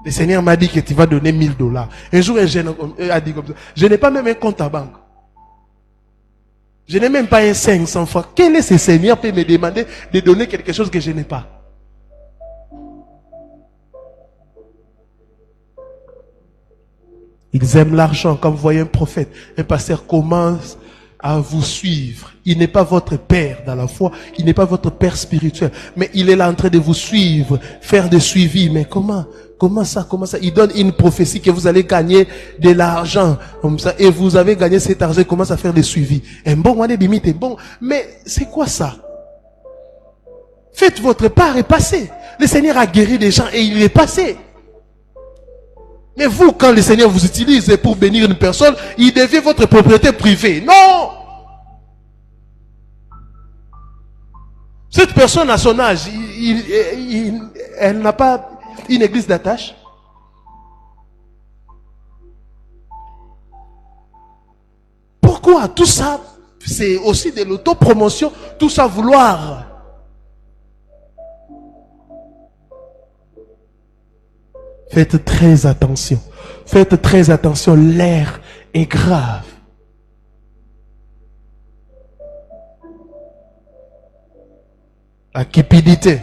Le Seigneur m'a dit que tu vas donner $1000. Un jour, un jeune a dit comme ça, je n'ai pas même un compte à banque. Je n'ai même pas un 500 francs. Quel est ce Seigneur peut me demander de donner quelque chose que je n'ai pas? Ils aiment l'argent. Quand vous voyez un prophète, un pasteur commence à vous suivre. Il n'est pas votre père dans la foi, il n'est pas votre père spirituel, mais il est là en train de vous suivre, faire des suivis. Mais comment ça? Il donne une prophétie que vous allez gagner de l'argent comme ça, et vous avez gagné cet argent, il commence à faire des suivis. Un bon mois de limite est bon, mais c'est quoi ça? Faites votre part et passez. Le Seigneur a guéri des gens et il est passé. Mais vous, quand le Seigneur vous utilise pour bénir une personne, il devient votre propriété privée. Non! Cette personne à son âge, elle n'a pas une église d'attache. Pourquoi? Tout ça, c'est aussi de l'autopromotion. Tout ça vouloir. Faites très attention. Faites très attention. L'air est grave. La cupidité.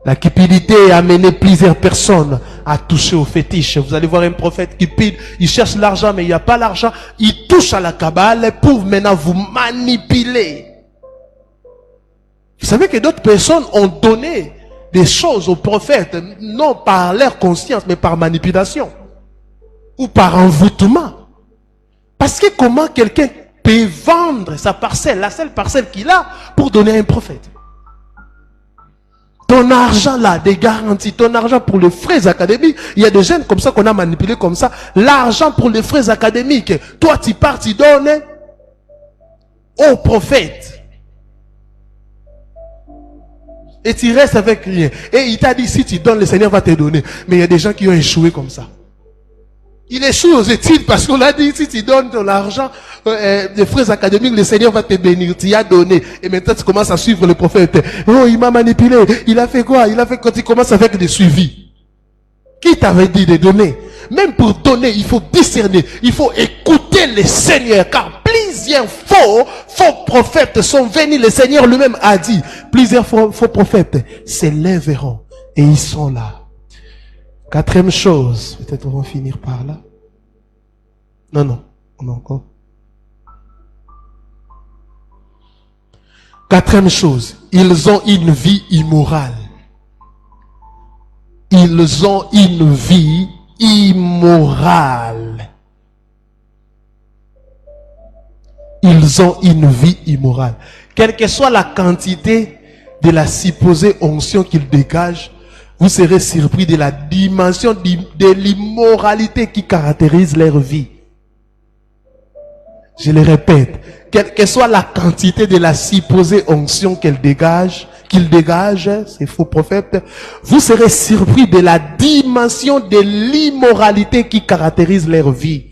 La cupidité a amené plusieurs personnes à toucher au fétiche. Vous allez voir un prophète cupide, il cherche l'argent, mais il n'y a pas l'argent. Il touche à la cabale pour maintenant vous manipuler. Vous savez que d'autres personnes ont donné des choses aux prophètes, non par leur conscience, mais par manipulation. Ou par envoûtement. Parce que comment quelqu'un peut vendre sa parcelle, la seule parcelle qu'il a, pour donner à un prophète? Ton argent là, des garanties, ton argent pour les frais académiques. Il y a des jeunes comme ça qu'on a manipulé comme ça. L'argent pour les frais académiques. Toi, tu pars, tu donnes au prophète. Et tu restes avec rien. Et il t'a dit, si tu donnes, le Seigneur va te donner. Mais il y a des gens qui ont échoué comme ça. Il échoue aux études parce qu'on a dit, si tu donnes ton argent, des frais académiques, le Seigneur va te bénir. Tu y as donné. Et maintenant, tu commences à suivre le prophète. Oh, il m'a manipulé. Il a fait quoi? Il a fait quand tu commences avec des suivis. Qui t'avait dit de donner? Même pour donner, il faut discerner. Il faut écouter le Seigneur. Car plusieurs faux prophètes sont venus. Le Seigneur lui-même a dit, plusieurs faux prophètes s'élèveront. Et ils sont là. Quatrième chose, peut-être on va finir par là. Non. On a encore. Quatrième chose, ils ont une vie immorale. Ils ont une vie immorale. Ils ont une vie immorale. Quelle que soit la quantité de la supposée onction qu'ils dégagent, vous serez surpris de la dimension de l'immoralité qui caractérise leur vie. Je le répète, quelle que soit la quantité de la supposée onction qu'ils dégagent, ces faux prophètes, vous serez surpris de la dimension de l'immoralité qui caractérise leur vie.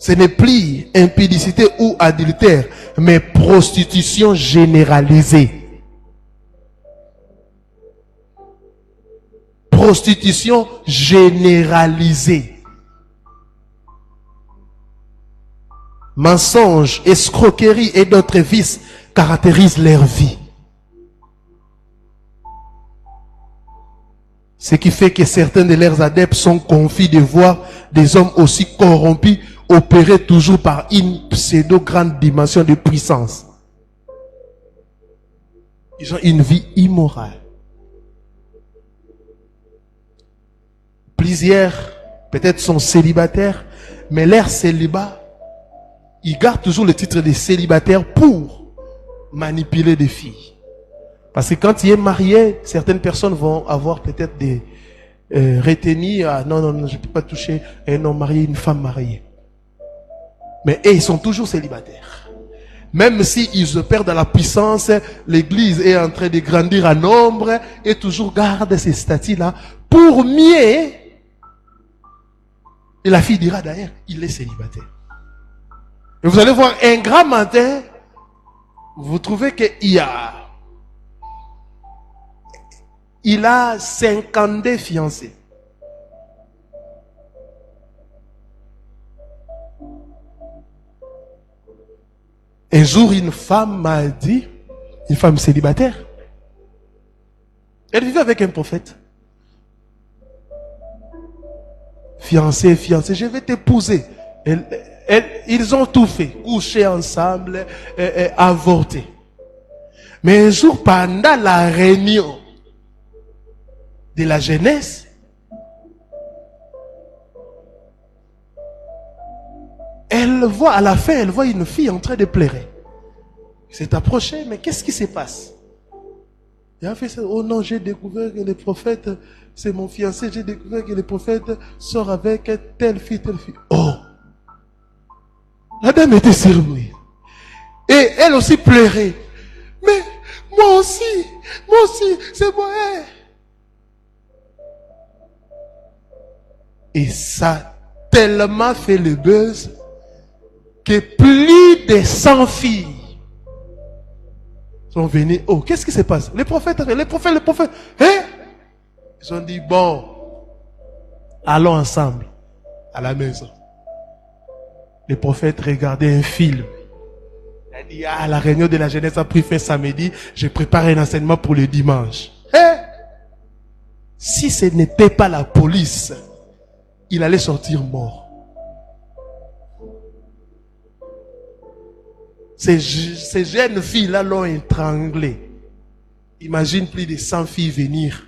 Ce n'est plus impudicité ou adultère, mais prostitution généralisée. Prostitution généralisée. Mensonges, escroqueries et d'autres vices caractérisent leur vie. Ce qui fait que certains de leurs adeptes sont confus de voir des hommes aussi corrompus opérer toujours par une pseudo-grande dimension de puissance. Ils ont une vie immorale. Plusieurs, peut-être, sont célibataires, mais leur célibat, ils gardent toujours le titre de célibataire pour manipuler des filles. Parce que quand il est marié, certaines personnes vont avoir peut-être des retenues. Ah, non, je ne peux pas toucher un homme marié, une femme mariée. Mais ils sont toujours célibataires. Même s'ils opèrent dans la puissance, l'église est en train de grandir en nombre et toujours garde ces statuts-là pour mieux. Et la fille dira d'ailleurs, il est célibataire. Et vous allez voir un grand matin, vous trouvez qu'il a 52 fiancés. Un jour, une femme m'a dit, une femme célibataire, elle vivait avec un prophète. Fiancé, je vais t'épouser. Ils ont tout fait, coucher ensemble, avorter. Mais un jour, pendant la réunion de la jeunesse, à la fin, elle voit une fille en train de pleurer. Elle s'est approchée, mais qu'est-ce qui se passe? Il a fait ça. Oh non, j'ai découvert que le prophète, c'est mon fiancé, j'ai découvert que le prophète sort avec telle fille. Oh! La dame était surprise. Et elle aussi pleurait. Mais moi aussi, c'est moi. Et ça a tellement fait le buzz que plus de 100 filles sont venues. Oh, qu'est-ce qui se passe? Les prophètes. Hein? Ils ont dit, bon, allons ensemble à la maison. Les prophètes regardaient un film. Il a dit, la réunion de la jeunesse a pris fin samedi, je prépare un enseignement pour le dimanche. Hein? Si ce n'était pas la police, il allait sortir mort. Ces jeunes filles-là l'ont étranglé. Imagine plus de 100 filles venir.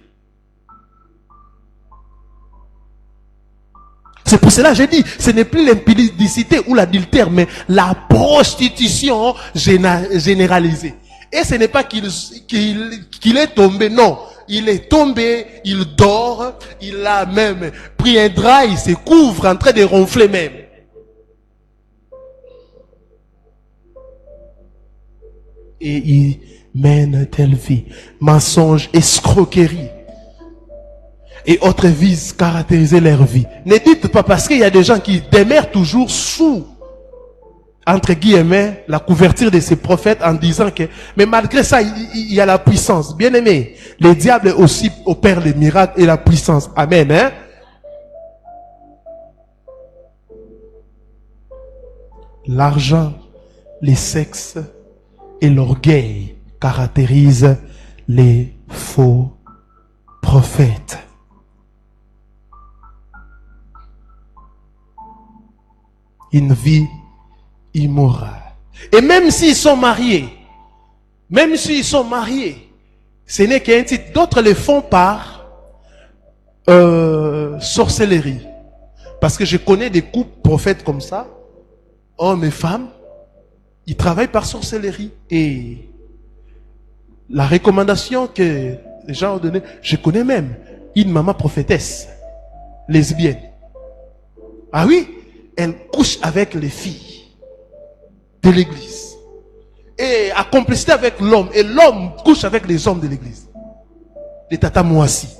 C'est pour cela que j'ai dit, ce n'est plus l'impudicité ou l'adultère, mais la prostitution généralisée. Et ce n'est pas qu'il est tombé, non. Il est tombé, il dort, il a même pris un drap, il se couvre en train de ronfler même. Et il mène telle vie. Mensonge, escroquerie et autres vices caractériser leur vie. Ne dites pas, parce qu'il y a des gens qui demeurent toujours sous, entre guillemets, la couverture de ces prophètes en disant que, mais malgré ça, il y a la puissance. Bien aimé, le diable aussi opère les miracles et la puissance. Amen, hein? L'argent, les sexes et l'orgueil caractérisent les faux prophètes. une vie immorale. Et même s'ils sont mariés, ce n'est qu'un titre. D'autres le font par sorcellerie. Parce que je connais des couples prophètes comme ça, hommes et femmes, ils travaillent par sorcellerie. Et la recommandation que les gens ont donnée, je connais même une maman prophétesse, lesbienne. Ah oui, elle couche avec les filles de l'église. Et a complicité avec l'homme. Et l'homme couche avec les hommes de l'église. Les tata moassis.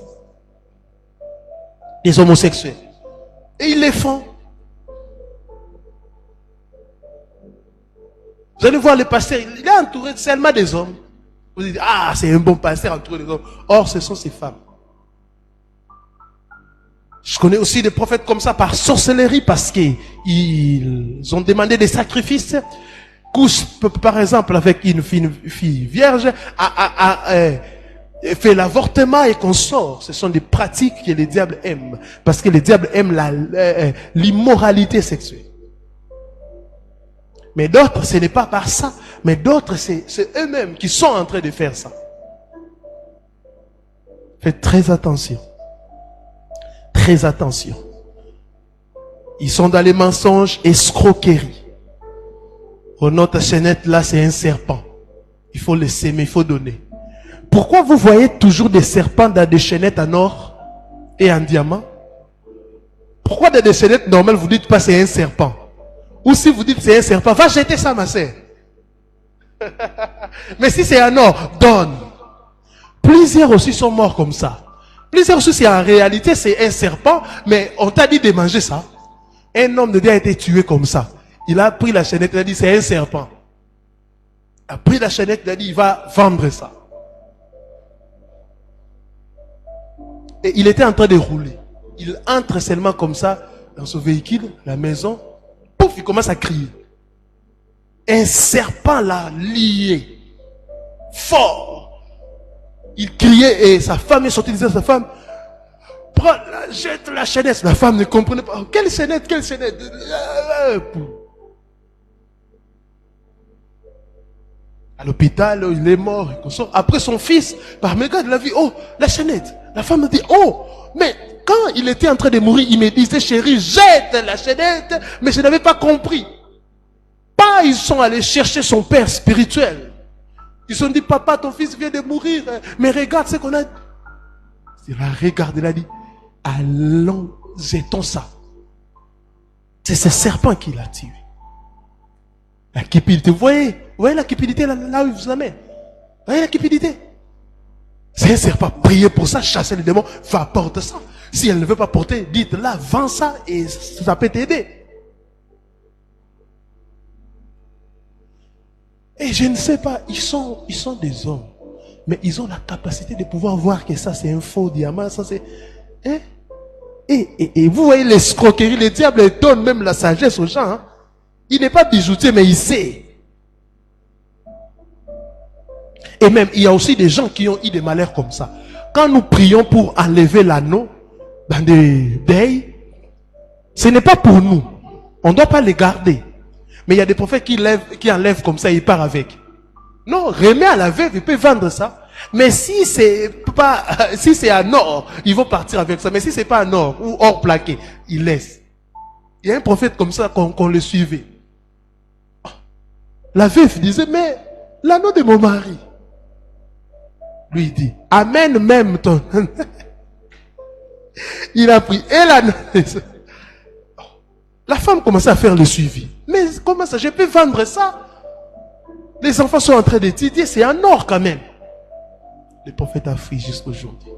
Les homosexuels. Et ils les font. Vous allez voir le pasteur, il est entouré seulement des hommes. Vous dites, ah, c'est un bon pasteur entouré des hommes. Or, ce sont ces femmes. Je connais aussi des prophètes comme ça par sorcellerie parce qu'ils ont demandé des sacrifices. Couche, par exemple, avec une fille vierge, fait l'avortement et qu'on sort. Ce sont des pratiques que les diables aiment. Parce que les diables aiment l'immoralité sexuelle. Mais d'autres, ce n'est pas par ça. Mais d'autres, c'est eux-mêmes qui sont en train de faire ça. Faites très attention. Très attention. Ils sont dans les mensonges, escroqueries. Oh, notre chaînette là, c'est un serpent. Il faut le s'aimer, il faut donner. Pourquoi vous voyez toujours des serpents dans des chaînettes en or et en diamant? Pourquoi dans des chaînettes normales, vous dites pas c'est un serpent? Ou si vous dites c'est un serpent, va jeter ça, ma sœur. Mais si c'est en or, donne. Plusieurs aussi sont morts comme ça. Plusieurs aussi, c'est en réalité, c'est un serpent, mais on t'a dit de manger ça. Un homme de Dieu a été tué comme ça. Il a pris la chaînette, il a dit c'est un serpent. Il a pris la chaînette, il a dit il va vendre ça. Et il était en train de rouler. Il entre seulement comme ça dans son véhicule, la maison. Pouf, il commence à crier. Un serpent l'a lié. Fort. Il criait et sa femme est sortie, disait à sa femme, prends, jette la chaînette. La femme ne comprenait pas. Oh, quelle chaînette, quelle chaînette? À l'hôpital, il est mort. Après son fils, par mégarde, il a vu, oh, la chaînette. La femme me dit, oh, mais quand il était en train de mourir, il me disait, chérie, jette la chaînette. Mais je n'avais pas compris. Pas, ils sont allés chercher son père spirituel. Ils ont dit, papa, ton fils vient de mourir. Mais regarde ce qu'on a. Il a regardé, il a dit, allons, jetons ça. C'est ce serpent qui l'a tué. La cupidité. Vous voyez la cupidité là où il vous amène. Vous voyez la cupidité. C'est un serpent. Priez pour ça, chasser les démons. Va porter ça. Si elle ne veut pas porter, dites-la, vends ça et ça peut t'aider. Et je ne sais pas, ils sont des hommes. Mais ils ont la capacité de pouvoir voir que ça c'est un faux diamant, ça c'est... Hein? Et vous voyez l'escroquerie, les diables donnent même la sagesse aux gens. Hein? Il n'est pas bijoutier, mais il sait. Et même, il y a aussi des gens qui ont eu des malheurs comme ça. Quand nous prions pour enlever l'anneau dans des deuils, ce n'est pas pour nous. On ne doit pas les garder. Mais il y a des prophètes qui enlèvent comme ça, ils partent avec. Non, remets à la veuve, il peut vendre ça. Mais si c'est en or, ils vont partir avec ça. Mais si c'est pas en or ou or plaqué, ils laissent. Il y a un prophète comme ça qu'on le suivait. La veuve disait, mais l'anneau de mon mari. Lui il dit, amène même ton... Il a pris, et l'anneau... La femme commençait à faire le suivi. Mais comment ça, je peux vendre ça? Les enfants sont en train d'étudier, c'est en or quand même. Le prophète a fui jusqu'aujourd'hui.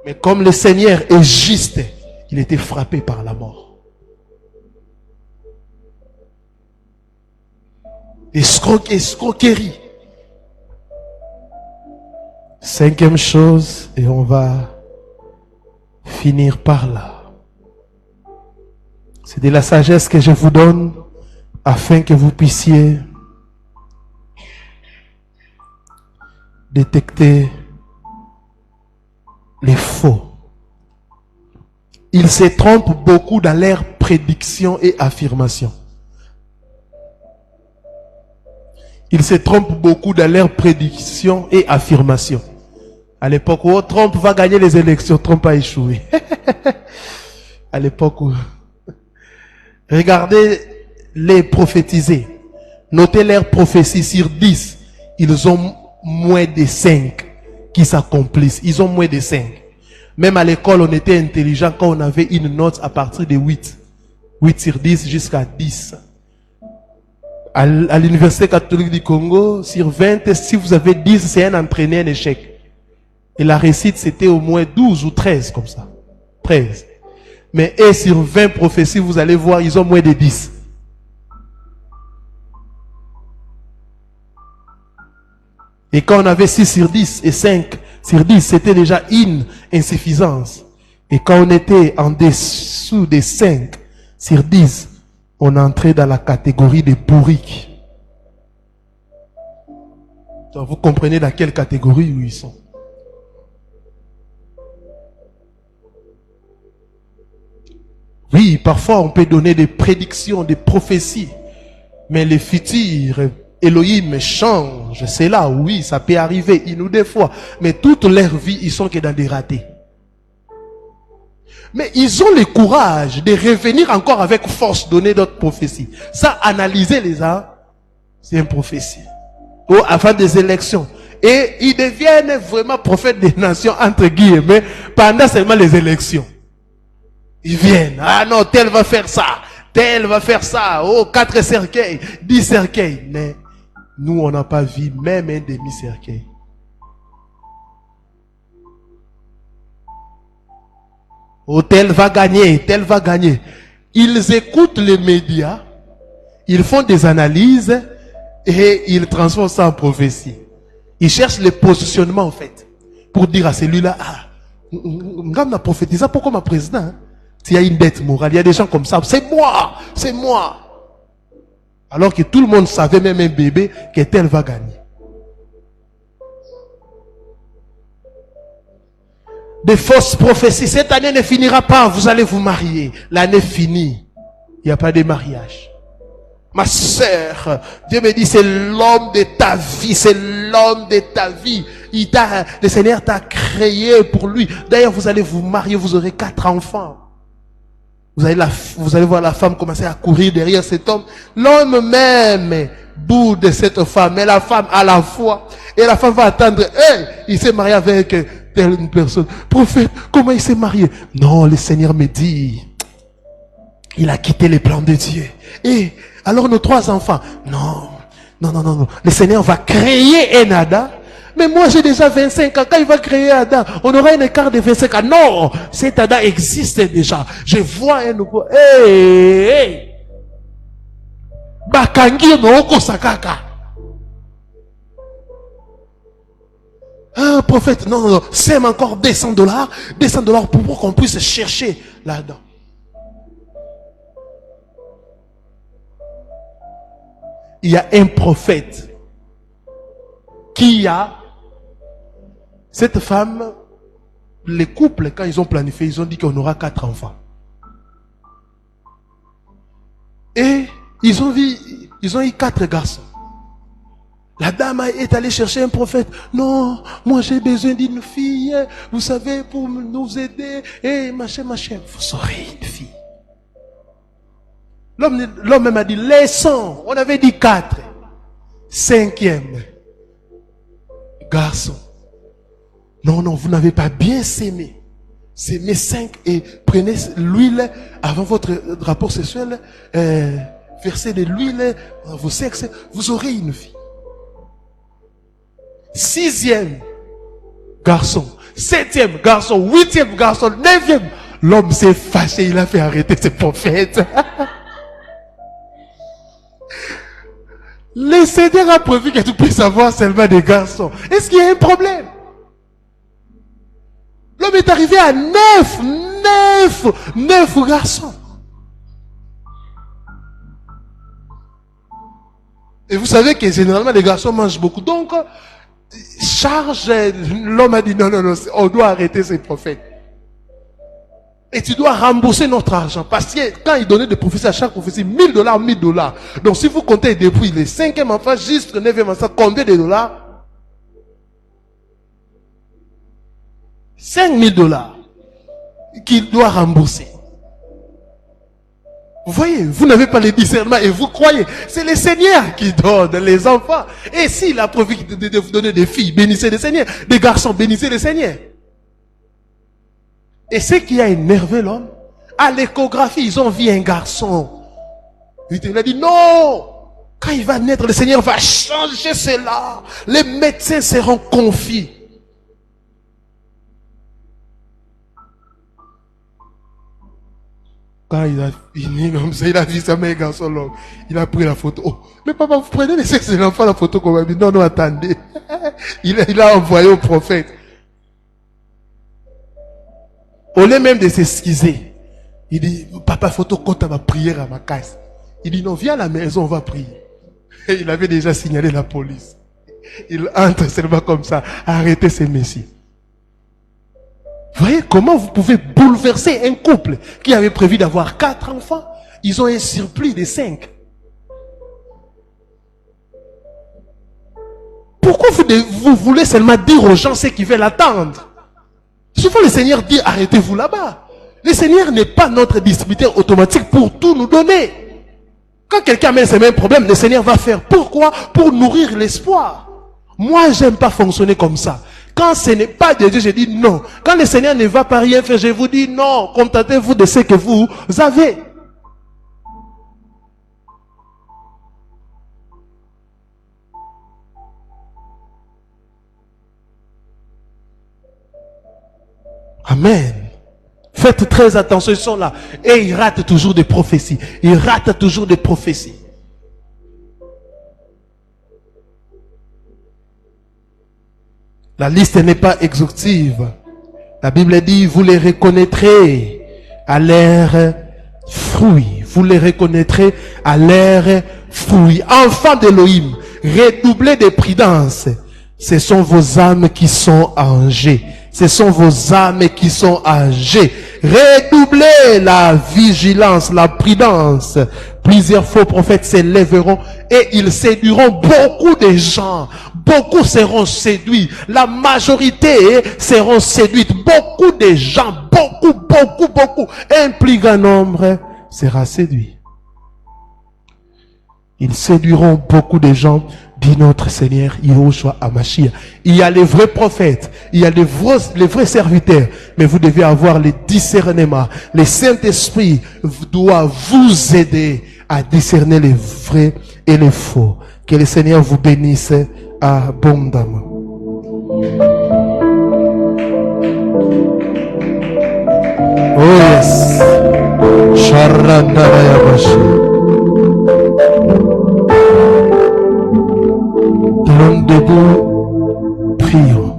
Mais comme le Seigneur est juste, il était frappé par la mort. Escroquerie. Cinquième chose, et on va finir par là. C'est de la sagesse que je vous donne afin que vous puissiez détecter les faux. Ils se trompent beaucoup dans leur prédiction et affirmation. Ils se trompent beaucoup dans leurs prédictions et affirmations. À l'époque où Trump va gagner les élections, Trump a échoué. À l'époque où... Regardez les prophétisés. Notez leurs prophéties sur 10. Ils ont moins de 5 qui s'accomplissent. Ils ont moins de 5. Même à l'école, on était intelligent quand on avait une note à partir de 8. 8 sur 10 jusqu'à 10. À l'Université catholique du Congo, sur 20, si vous avez 10, c'est un entraîné, un échec. Et la réussite, c'était au moins 12 ou 13, comme ça. 13. Mais et sur 20 prophéties, vous allez voir, ils ont moins de 10. Et quand on avait 6 sur 10 et 5 sur 10, c'était déjà une insuffisance. Et quand on était en dessous des 5 sur 10, on entrait dans la catégorie des pourris. Donc vous comprenez dans quelle catégorie où ils sont. Oui, parfois on peut donner des prédictions, des prophéties. Mais les futurs, Elohim change. C'est là, oui, ça peut arriver une ou deux fois. Mais toute leur vie, ils sont que dans des ratés. Mais ils ont le courage de revenir encore avec force, donner d'autres prophéties. Ça, analyser les uns, c'est une prophétie. Ou avant des élections. Et ils deviennent vraiment prophètes des nations, entre guillemets, pendant seulement les élections. Ils viennent. Ah non, tel va faire ça. Tel va faire ça. Oh, 4 cercueils, 10 cercueils. Mais nous, on n'a pas vu même un demi-cercueil. Oh, tel va gagner, tel va gagner. Ils écoutent les médias, ils font des analyses et ils transforment ça en prophétie. Ils cherchent le positionnement en fait, pour dire à celui-là, ah, on a prophétisé, pourquoi ma président, hein? S'il y a une dette morale, il y a des gens comme ça, c'est moi, c'est moi. Alors que tout le monde savait, même un bébé, que tel va gagner. Des fausses prophéties. Cette année ne finira pas, vous allez vous marier. L'année finie. Il n'y a pas de mariage. Ma sœur, Dieu me dit, c'est l'homme de ta vie, c'est l'homme de ta vie. Le Seigneur t'a créé pour lui. D'ailleurs, vous allez vous marier, vous aurez 4 enfants. Vous allez voir la femme commencer à courir derrière cet homme. L'homme même boude cette femme, mais la femme a la foi. Et la femme va attendre, il s'est marié avec telle une personne. Prophète, comment il s'est marié? Non, le Seigneur me dit, il a quitté les plans de Dieu. Et alors nos 3 enfants, non. Le Seigneur va créer un Adam. Mais moi j'ai déjà 25 ans. Quand il va créer Adam, on aura un écart de 25 ans. Non, cet Adam existe déjà. Je vois un nouveau. Bakangi no oko sakaka. Ah, prophète, non, sème encore $200 pour qu'on puisse chercher là-dedans. Il y a un prophète qui a cette femme, les couples, quand ils ont planifié, ils ont dit qu'on aura 4 enfants. Et ils ont eu 4 garçons. La dame est allée chercher un prophète. Non, moi j'ai besoin d'une fille, vous savez, pour nous aider. Et machin, vous aurez une fille. L'homme même a dit, laissons. On avait dit 4. 5e garçon. Non, vous n'avez pas bien sémé. Sémez 5 et prenez l'huile avant votre rapport sexuel. Versez de l'huile dans vos sexes. Vous aurez une fille. 6e garçon. 7e garçon. 8e garçon. 9e. L'homme s'est fâché. Il a fait arrêter ses prophètes. Le Seigneur a prévu que tu puisses avoir seulement des garçons. Est-ce qu'il y a un problème? L'homme est arrivé à 9 garçons. Et vous savez que généralement les garçons mangent beaucoup. Donc, l'homme a dit non, on doit arrêter ces prophètes. Et tu dois rembourser notre argent. Parce que quand il donnait des prophéties, à chaque prophétie, $1000, $1000. Donc si vous comptez depuis le 5e enfant jusqu'au 9e enfant, combien de dollars? $5000 qu'il doit rembourser. Vous voyez, vous n'avez pas le discernement et vous croyez. C'est le Seigneur qui donne les enfants. Et s'il a profité de vous donner des filles, bénissez le Seigneur. Des garçons, bénissez le Seigneur. Et ce qui a énervé l'homme, à l'échographie, ils ont vu un garçon. Il a dit non. Quand il va naître, le Seigneur va changer cela. Les médecins seront confus. Quand il a fini comme ça, il a vu sa mère garçon là. Il a pris la photo. Oh, mais papa, vous prenez le sexe de l'enfant, la photo qu'on m'a dit. Non, non, attendez. il a envoyé au prophète. Au lieu même de s'excuser, il dit, papa, photo, compte à ma prière à ma case. Il dit, non, viens à la maison, on va prier. Et il avait déjà signalé la police. Il entre seulement comme ça, arrêtez ces messieurs. Vous voyez comment vous pouvez bouleverser un couple qui avait prévu d'avoir 4 enfants. Ils ont un surplus de 5. Pourquoi vous voulez seulement dire aux gens ce qu'ils veulent attendre? Souvent le Seigneur dit arrêtez-vous là-bas. Le Seigneur n'est pas notre distributeur automatique pour tout nous donner. Quand quelqu'un met ces mêmes problèmes, le Seigneur va faire. Pourquoi? Pour nourrir l'espoir. Moi, j'aime pas fonctionner comme ça. Quand ce n'est pas de Dieu, je dis non. Quand le Seigneur ne va pas rien faire, je vous dis non. Contentez-vous de ce que vous avez. Amen. Faites très attention, ils sont là. Et ils ratent toujours des prophéties. Ils ratent toujours des prophéties. La liste n'est pas exhaustive. La Bible dit, vous les reconnaîtrez à leurs fruits. Vous les reconnaîtrez à leurs fruits. Enfants d'Élohim, redoublez de prudence. Ce sont vos âmes qui sont en jeu. Ce sont vos âmes qui sont en jeu. Redoublez la vigilance, la prudence. Plusieurs faux prophètes s'élèveront et ils séduiront beaucoup de gens. Beaucoup seront séduits. La majorité seront séduites. Beaucoup de gens, beaucoup. Un plus grand nombre sera séduit. Ils séduiront beaucoup de gens, dit notre Seigneur Yahushua Hamashiach. Il y a les vrais prophètes, il y a les vrais serviteurs, mais vous devez avoir le discernement. Le Saint-Esprit doit vous aider à discerner les vrais et les faux. Que le Seigneur vous bénisse abondamment. Oh yes. Allons debout, prions.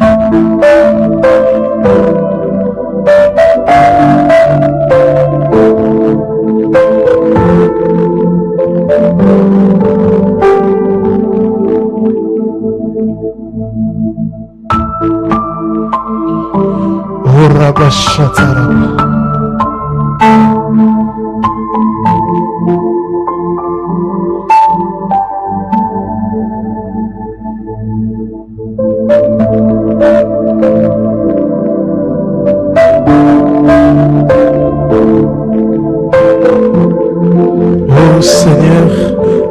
Oh Seigneur,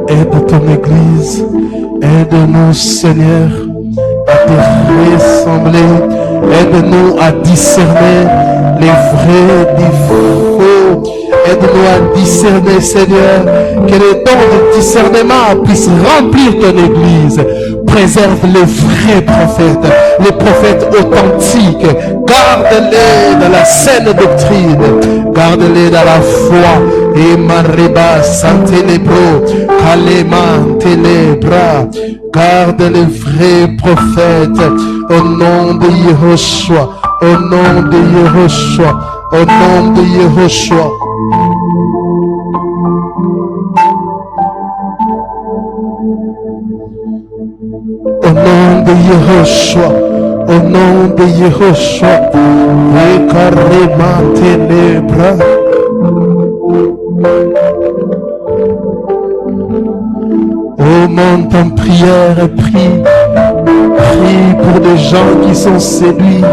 aide ton Église, aide-nous Seigneur à te ressembler, aide-nous à discerner les vrais du faux, aide-nous à discerner Seigneur, que le don de discernement puisse remplir ton Église. Préserve les vrais prophètes, les prophètes authentiques, garde-les dans la saine doctrine, garde-les dans la foi. Et Mariba, Santelebro, Kalema, Telebra, garde les vrais prophètes au nom de Yahushua, au nom de Yahushua, au nom de Yahushua. Au nom de Yahushua, Au nom de Yehoshua, Ekarema Ténébra. Oh, monte en prière et prie. Prie pour des gens qui sont séduits.